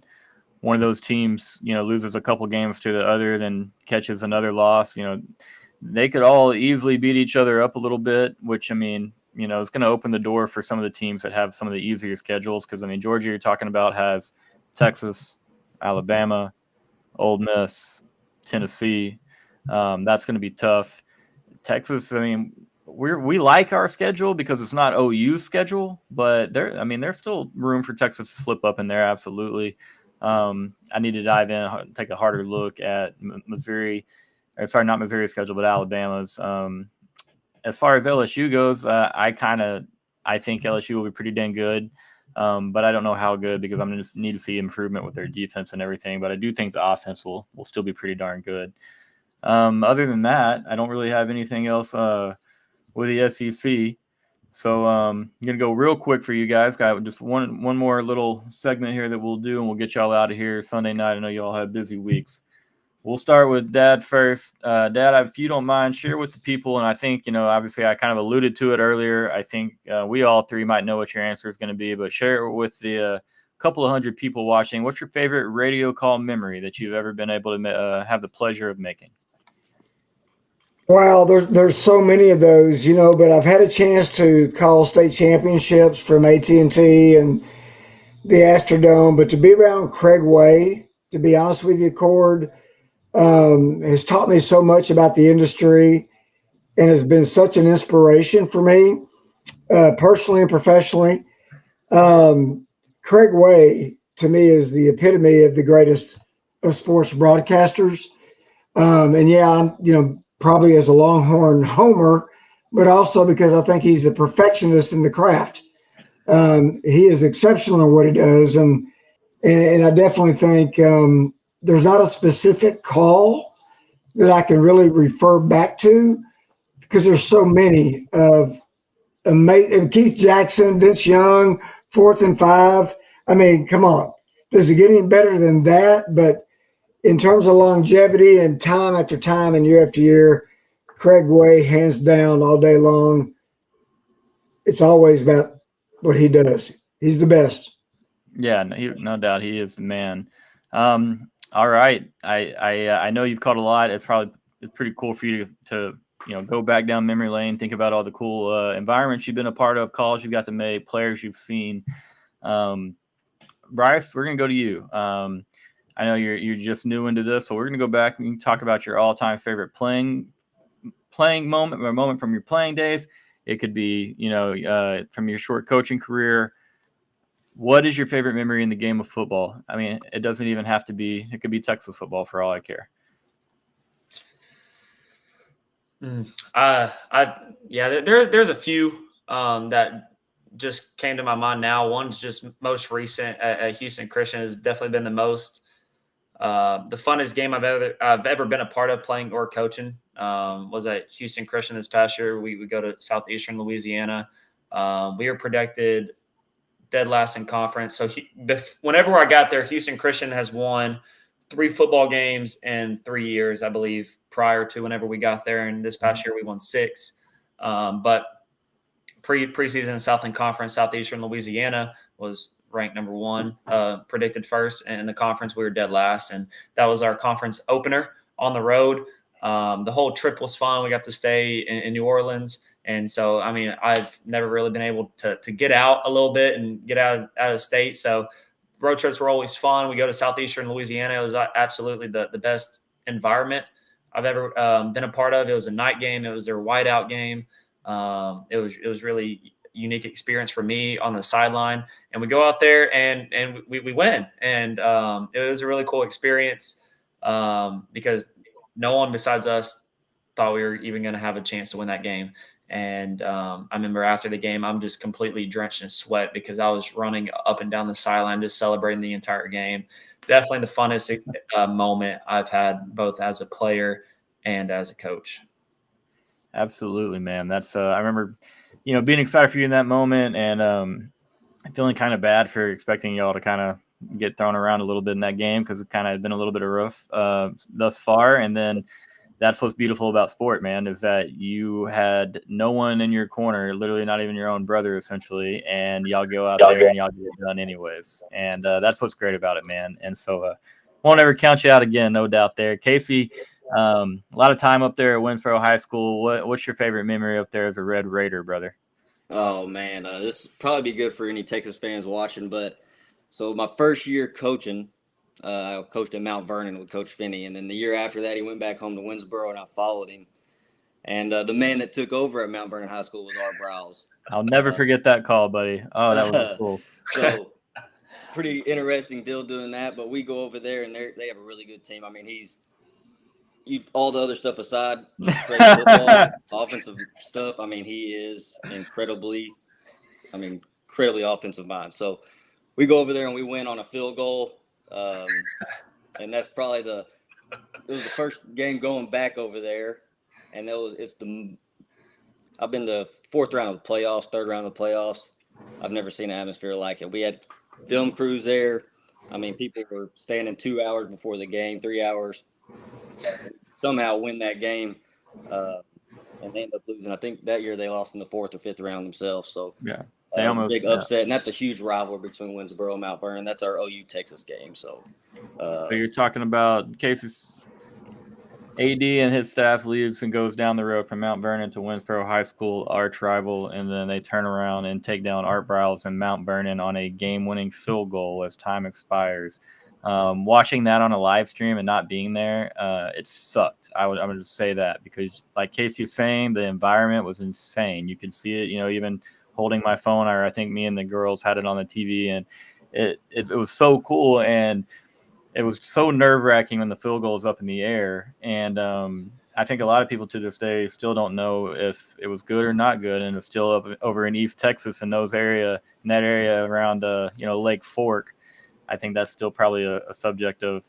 one of those teams, you know, loses a couple games to the other, then catches another loss, you know, they could all easily beat each other up a little bit, which, I mean, you know, it's going to open the door for some of the teams that have some of the easier schedules. Because, I mean, Georgia, you're talking about, has Texas, Alabama, Ole Miss, Tennessee. That's going to be tough. Texas, I mean, we like our schedule because it's not OU's schedule, but there's still room for Texas to slip up in there. Absolutely. I need to dive in, take a harder look at Missouri. Sorry, not Missouri's schedule, but Alabama's. As far as LSU goes, I think LSU will be pretty dang good, but I don't know how good because I'm going to need to see improvement with their defense and everything. But I do think the offense will still be pretty darn good. Other than that, I don't really have anything else with the SEC. So I'm going to go real quick for you guys. Got just one more little segment here that we'll do, and we'll get y'all out of here Sunday night. I know you all have busy weeks. We'll start with Dad first. Dad, if you don't mind, share with the people, and I think, you know, obviously I kind of alluded to it earlier. I think we all 3 might know what your answer is going to be, but share it with the couple of hundred people watching. What's your favorite radio call memory that you've ever been able to have the pleasure of making? Wow, there's so many of those, you know, but I've had a chance to call state championships from AT&T and the Astrodome, but to be around Craig Way, to be honest with you, Cord, has taught me so much about the industry and has been such an inspiration for me, personally and professionally. Craig Way, to me, is the epitome of the greatest of sports broadcasters. And yeah, I'm, you know, probably as a Longhorn homer, but also because I think he's a perfectionist in the craft. He is exceptional in what he does. And I definitely think there's not a specific call that I can really refer back to because there's so many of amazing. Keith Jackson, Vince Young, 4th and 5. I mean, come on. Does it get any better than that? But in terms of longevity and time after time and year after year, Craig Way, hands down, all day long. It's always about what he does. He's the best. Yeah, no doubt he is the man. All right, I know you've caught a lot. It's pretty cool for you to you know, go back down memory lane, think about all the cool environments you've been a part of, calls you've got to make, players you've seen. Bryce, we're gonna go to you. I know you're just new into this, so we're gonna go back and talk about your all-time favorite playing moment or moment from your playing days. It could be, you know, from your short coaching career. What is your favorite memory in the game of football? I mean, it doesn't even have to be. It could be Texas football for all I care. There's a few that just came to my mind now. One's just most recent at Houston Christian has definitely been the most the funnest game I've ever been a part of playing or coaching. Was at Houston Christian this past year. We go to Southeastern Louisiana. We were projected dead last in conference. So whenever I got there, Houston Christian has won 3 football games in 3 years, I believe, prior to whenever we got there. And this past year we won 6. But preseason Southland Conference, Southeastern Louisiana was ranked number 1, predicted first. And in the conference, we were dead last. And that was our conference opener on the road. The whole trip was fun. We got to stay in New Orleans. And so, I mean, I've never really been able to get out a little bit and get out of state. So road trips were always fun. We go to Southeastern Louisiana. It was absolutely the best environment I've ever been a part of. It was a night game. It was their whiteout game. It was really unique experience for me on the sideline, and we go out there and we win, and it was a really cool experience because no one besides us thought we were even going to have a chance to win that game. And I remember after the game, I'm just completely drenched in sweat because I was running up and down the sideline, just celebrating the entire game. Definitely the funnest moment I've had, both as a player and as a coach. Absolutely, man. That's I remember, being excited for you in that moment, and feeling kind of bad for expecting y'all to kind of get thrown around a little bit in that game because it kind of had been a little bit of rough thus far. And then that's what's beautiful about sport, man, is that you had no one in your corner, literally not even your own brother, essentially, and y'all go out there and y'all get it done anyways. And that's what's great about it, man. And so won't ever count you out again, no doubt there. Casey, a lot of time up there at Winsboro High School. What's your favorite memory up there as a Red Raider, brother? Oh man, this would probably be good for any Texas fans watching. But so my first year coaching, I coached at Mount Vernon with Coach Finney, and then the year after that, he went back home to Winsboro, and I followed him. And the man that took over at Mount Vernon High School was Art Browse. I'll never forget that call, buddy. Oh, that was cool. So pretty interesting deal doing that. But we go over there, and they have a really good team. I mean, all the other stuff aside, straight football, offensive stuff. I mean, he is incredibly offensive mind. So we go over there and we win on a field goal, and that's probably it was the first game going back over there, and I've been to fourth round of the playoffs, third round of the playoffs. I've never seen an atmosphere like it. We had film crews there. I mean, people were standing 2 hours before the game, 3 hours. Somehow win that game, and they end up losing. I think that year they lost in the fourth or fifth round themselves. So yeah, they almost big upset, and that's a huge rivalry between Winsboro and Mount Vernon. That's our OU Texas game. So you're talking about Casey's AD and his staff leaves and goes down the road from Mount Vernon to Winsboro High School, arch rival, and then they turn around and take down Art Browse and Mount Vernon on a game-winning field goal as time expires. Watching that on a live stream and not being there, it sucked. I'm going to say that because, like Casey was saying, the environment was insane. You could see it, even holding my phone, or I think me and the girls had it on the TV, and it was so cool. And it was so nerve-wracking when the field goal is up in the air. And I think a lot of people to this day still don't know if it was good or not good, and it's still up over in East Texas in that area around Lake Fork. I think that's still probably a subject of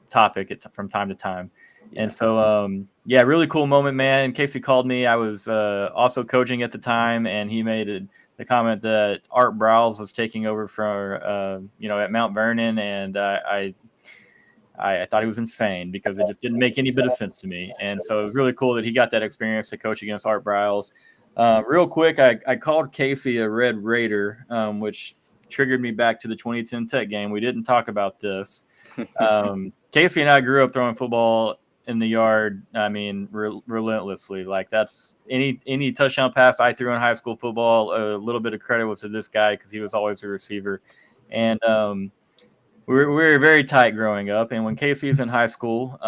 topic from time to time. And so, really cool moment, man. Casey called me. I was also coaching at the time, and he made the comment that Art Browse was taking over for, at Mount Vernon. And I thought he was insane because it just didn't make any bit of sense to me. And so it was really cool that he got that experience to coach against Art Browse. Real quick, I called Casey a Red Raider, which triggered me back to the 2010 Tech game. We didn't talk about this. Casey and I grew up throwing football in the yard. I mean, relentlessly. Like, that's any touchdown pass I threw in high school football, a little bit of credit was to this guy because he was always a receiver. And we were very tight growing up. And when Casey's in high school,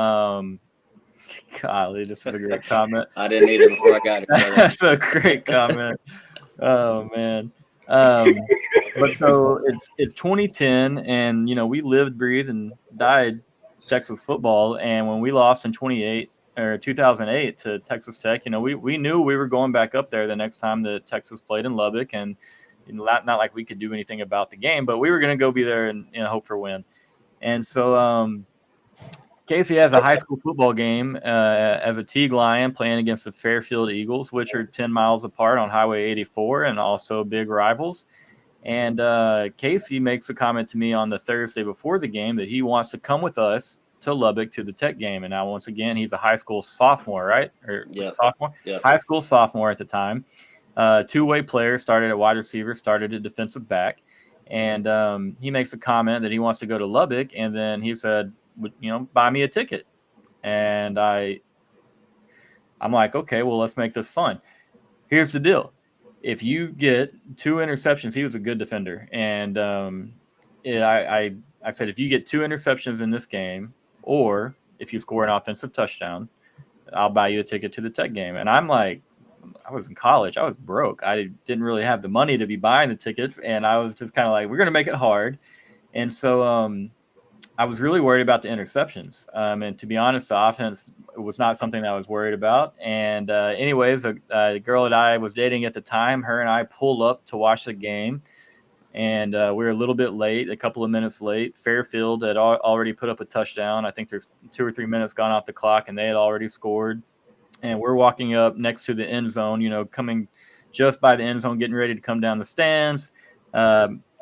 golly, this is a great comment. I didn't either before I got here. That's a great comment. Oh, man. But so it's 2010, and we lived, breathed, and died Texas football. And when we lost in 2008 to Texas Tech, we knew we were going back up there the next time that Texas played in Lubbock, and not like we could do anything about the game, but we were going to go be there and hope for a win. And so Casey has a high school football game as a Teague Lion playing against the Fairfield Eagles, which are 10 miles apart on Highway 84 and also big rivals. And Casey makes a comment to me on the Thursday before the game that he wants to come with us to Lubbock to the Tech game. And now, once again, he's a high school sophomore, right? Sophomore? Yep. High school sophomore at the time. Two-way player, started at wide receiver, started at defensive back. And he makes a comment that he wants to go to Lubbock. And then he said, buy me a ticket. And I'm like, okay, well, let's make this fun. Here's the deal. If you get 2 interceptions, he was a good defender. And I said, if you get 2 interceptions in this game, or if you score an offensive touchdown, I'll buy you a ticket to the Tech game. And I'm like, I was in college. I was broke. I didn't really have the money to be buying the tickets, and I was just kind of like, we're gonna make it hard. And so I was really worried about the interceptions. And to be honest, the offense was not something that I was worried about. And anyways, a girl that I was dating at the time, her and I pulled up to watch the game. And we were a little bit late, a couple of minutes late. Fairfield had already put up a touchdown. I think there's 2 or 3 minutes gone off the clock, and they had already scored. And we're walking up next to the end zone, coming just by the end zone, getting ready to come down the stands.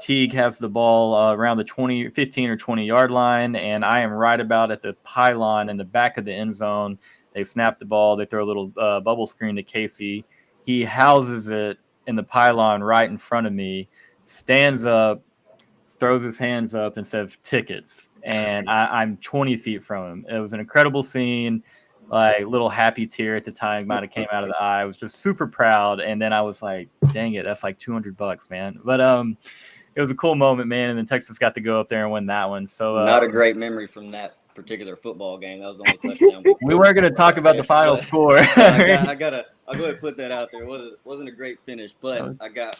Teague has the ball around the 15 or 20-yard line, and I am right about at the pylon in the back of the end zone. They snap the ball. They throw a little bubble screen to Casey. He houses it in the pylon right in front of me, stands up, throws his hands up, and says, "Tickets." And I'm 20 feet from him. It was an incredible scene. Like, little happy tear at the time might have came out of the eye. I was just super proud. And then I was like, dang it, that's like $200, man. But it was a cool moment, man. And then Texas got to go up there and win that one. So Not a great memory from that particular football game. That was the only touchdown. we weren't going to talk about the final score. I'll go ahead and put that out there. It wasn't a great finish, but I got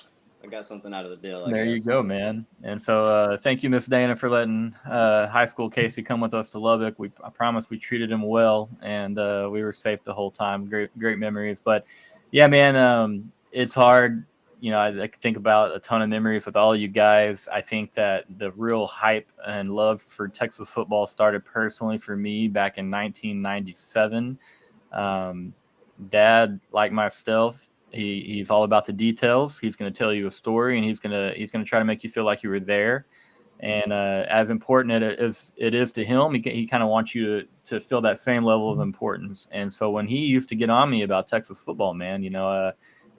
something out of the deal. There you go, man. And so thank you, Miss Dana, for letting high school Casey come with us to Lubbock. I promise we treated him well, and we were safe the whole time. Great memories. But yeah, man, it's hard. I think about a ton of memories with all of you guys. I think that the real hype and love for Texas football started personally for me back in 1997. Dad, like myself, he's all about the details. He's going to tell you a story, and he's going to try to make you feel like you were there. And as important it is to him, he kind of wants you to feel that same level of importance. And so when he used to get on me about Texas football, man,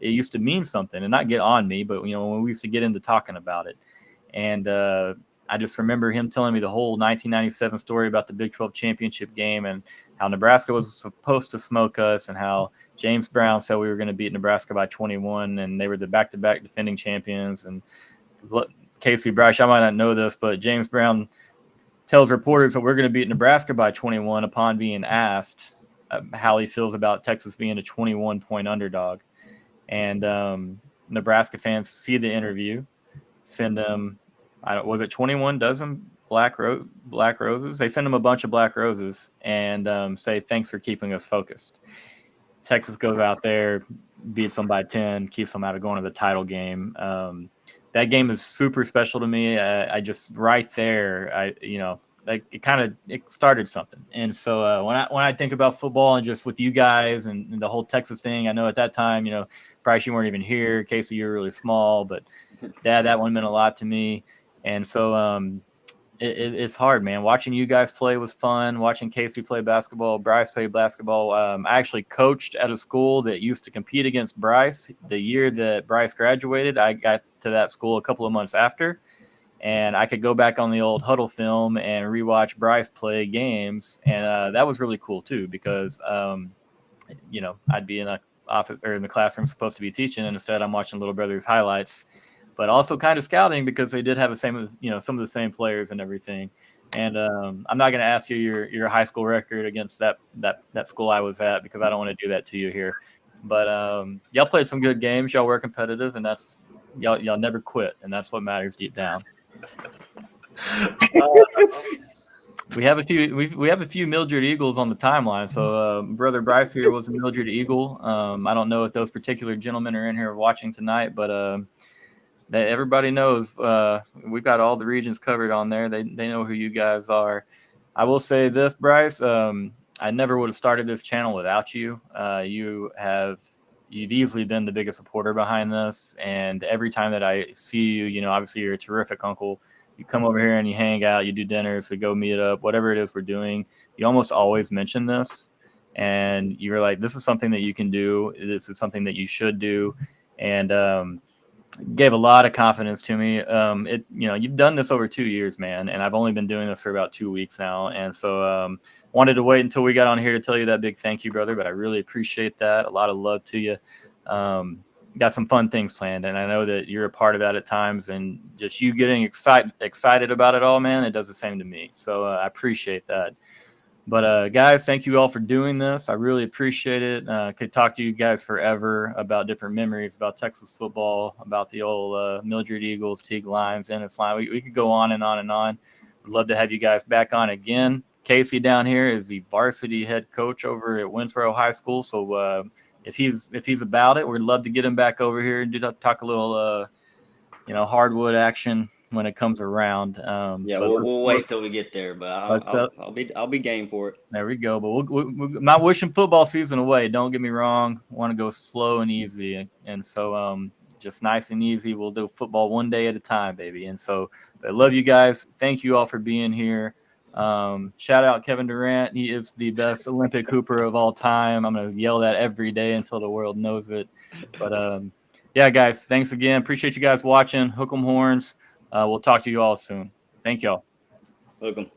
it used to mean something, and not get on me, but when we used to get into talking about it. And I just remember him telling me the whole 1997 story about the Big 12 championship game and how Nebraska was supposed to smoke us, and how James Brown said we were going to beat Nebraska by 21, and they were the back-to-back defending champions. And Casey, Bryce, I might not know this, but James Brown tells reporters that we're going to beat Nebraska by 21 upon being asked how he feels about Texas being a 21-point underdog. And Nebraska fans see the interview, send them, was it 21 dozen black roses? They send them a bunch of black roses and say, "Thanks for keeping us focused." Texas goes out there, beats them by 10, keeps them out of going to the title game. That game is super special to me. I just right there, it started something. And so when I think about football and just with you guys and the whole Texas thing, I know at that time, Bryce, you weren't even here. Casey, you were really small, but Dad, that one meant a lot to me. And so it's hard, man. Watching you guys play was fun. Watching Casey play basketball, Bryce play basketball. I actually coached at a school that used to compete against Bryce. The year that Bryce graduated, I got to that school a couple of months after, and I could go back on the old huddle film and rewatch Bryce play games. And that was really cool too, because, I'd be in a office or in the classroom supposed to be teaching, and instead I'm watching little brother's highlights, but also kind of scouting because they did have the same, some of the same players and everything. And I'm not going to ask you your high school record against that school I was at, because I don't want to do that to you here. But y'all played some good games. Y'all were competitive, and that's y'all never quit, and that's what matters deep down. We have a few Mildred Eagles on the timeline. So brother Bryce here was a Mildred Eagle. I don't know if those particular gentlemen are in here watching tonight, but that everybody knows we've got all the regions covered on there. They know who you guys are. I will say this, Bryce. I never would have started this channel without you. You've easily been the biggest supporter behind this, and every time that I see you, obviously you're a terrific uncle. You come over here and you hang out, you do dinners, we go meet up, whatever it is we're doing. You almost always mention this, and you're like, this is something that you can do. This is something that you should do. And gave a lot of confidence to me. You've done this over 2 years, man, and I've only been doing this for about 2 weeks now. And so wanted to wait until we got on here to tell you that big thank you, brother, but I really appreciate that. A lot of love to you. Got some fun things planned, and I know that you're a part of that at times, and just you getting excited about it all, man, it does the same to me. So I appreciate that. But guys, thank you all for doing this. I really appreciate it. Could talk to you guys forever about different memories about Texas football, about the old Mildred Eagles, Teague Lions, Ennis Lions. We could go on and on and on. Would love to have you guys back on again. Casey down here is the varsity head coach over at Winsboro High School. So if he's about it, we'd love to get him back over here and talk a little hardwood action when it comes around. Yeah, we'll wait till we get there, but I'll be game for it. There we go. But we're not wishing football season away. Don't get me wrong. Want to go slow and easy, and so just nice and easy. We'll do football one day at a time, baby. And so I love you guys. Thank you all for being here. Shout out Kevin Durant. He is the best Olympic hooper of all time. I'm gonna yell that every day until the world knows it. But yeah, guys, thanks again. Appreciate you guys watching. Hook 'em horns. We'll talk to you all soon. Thank y'all. Hook 'em.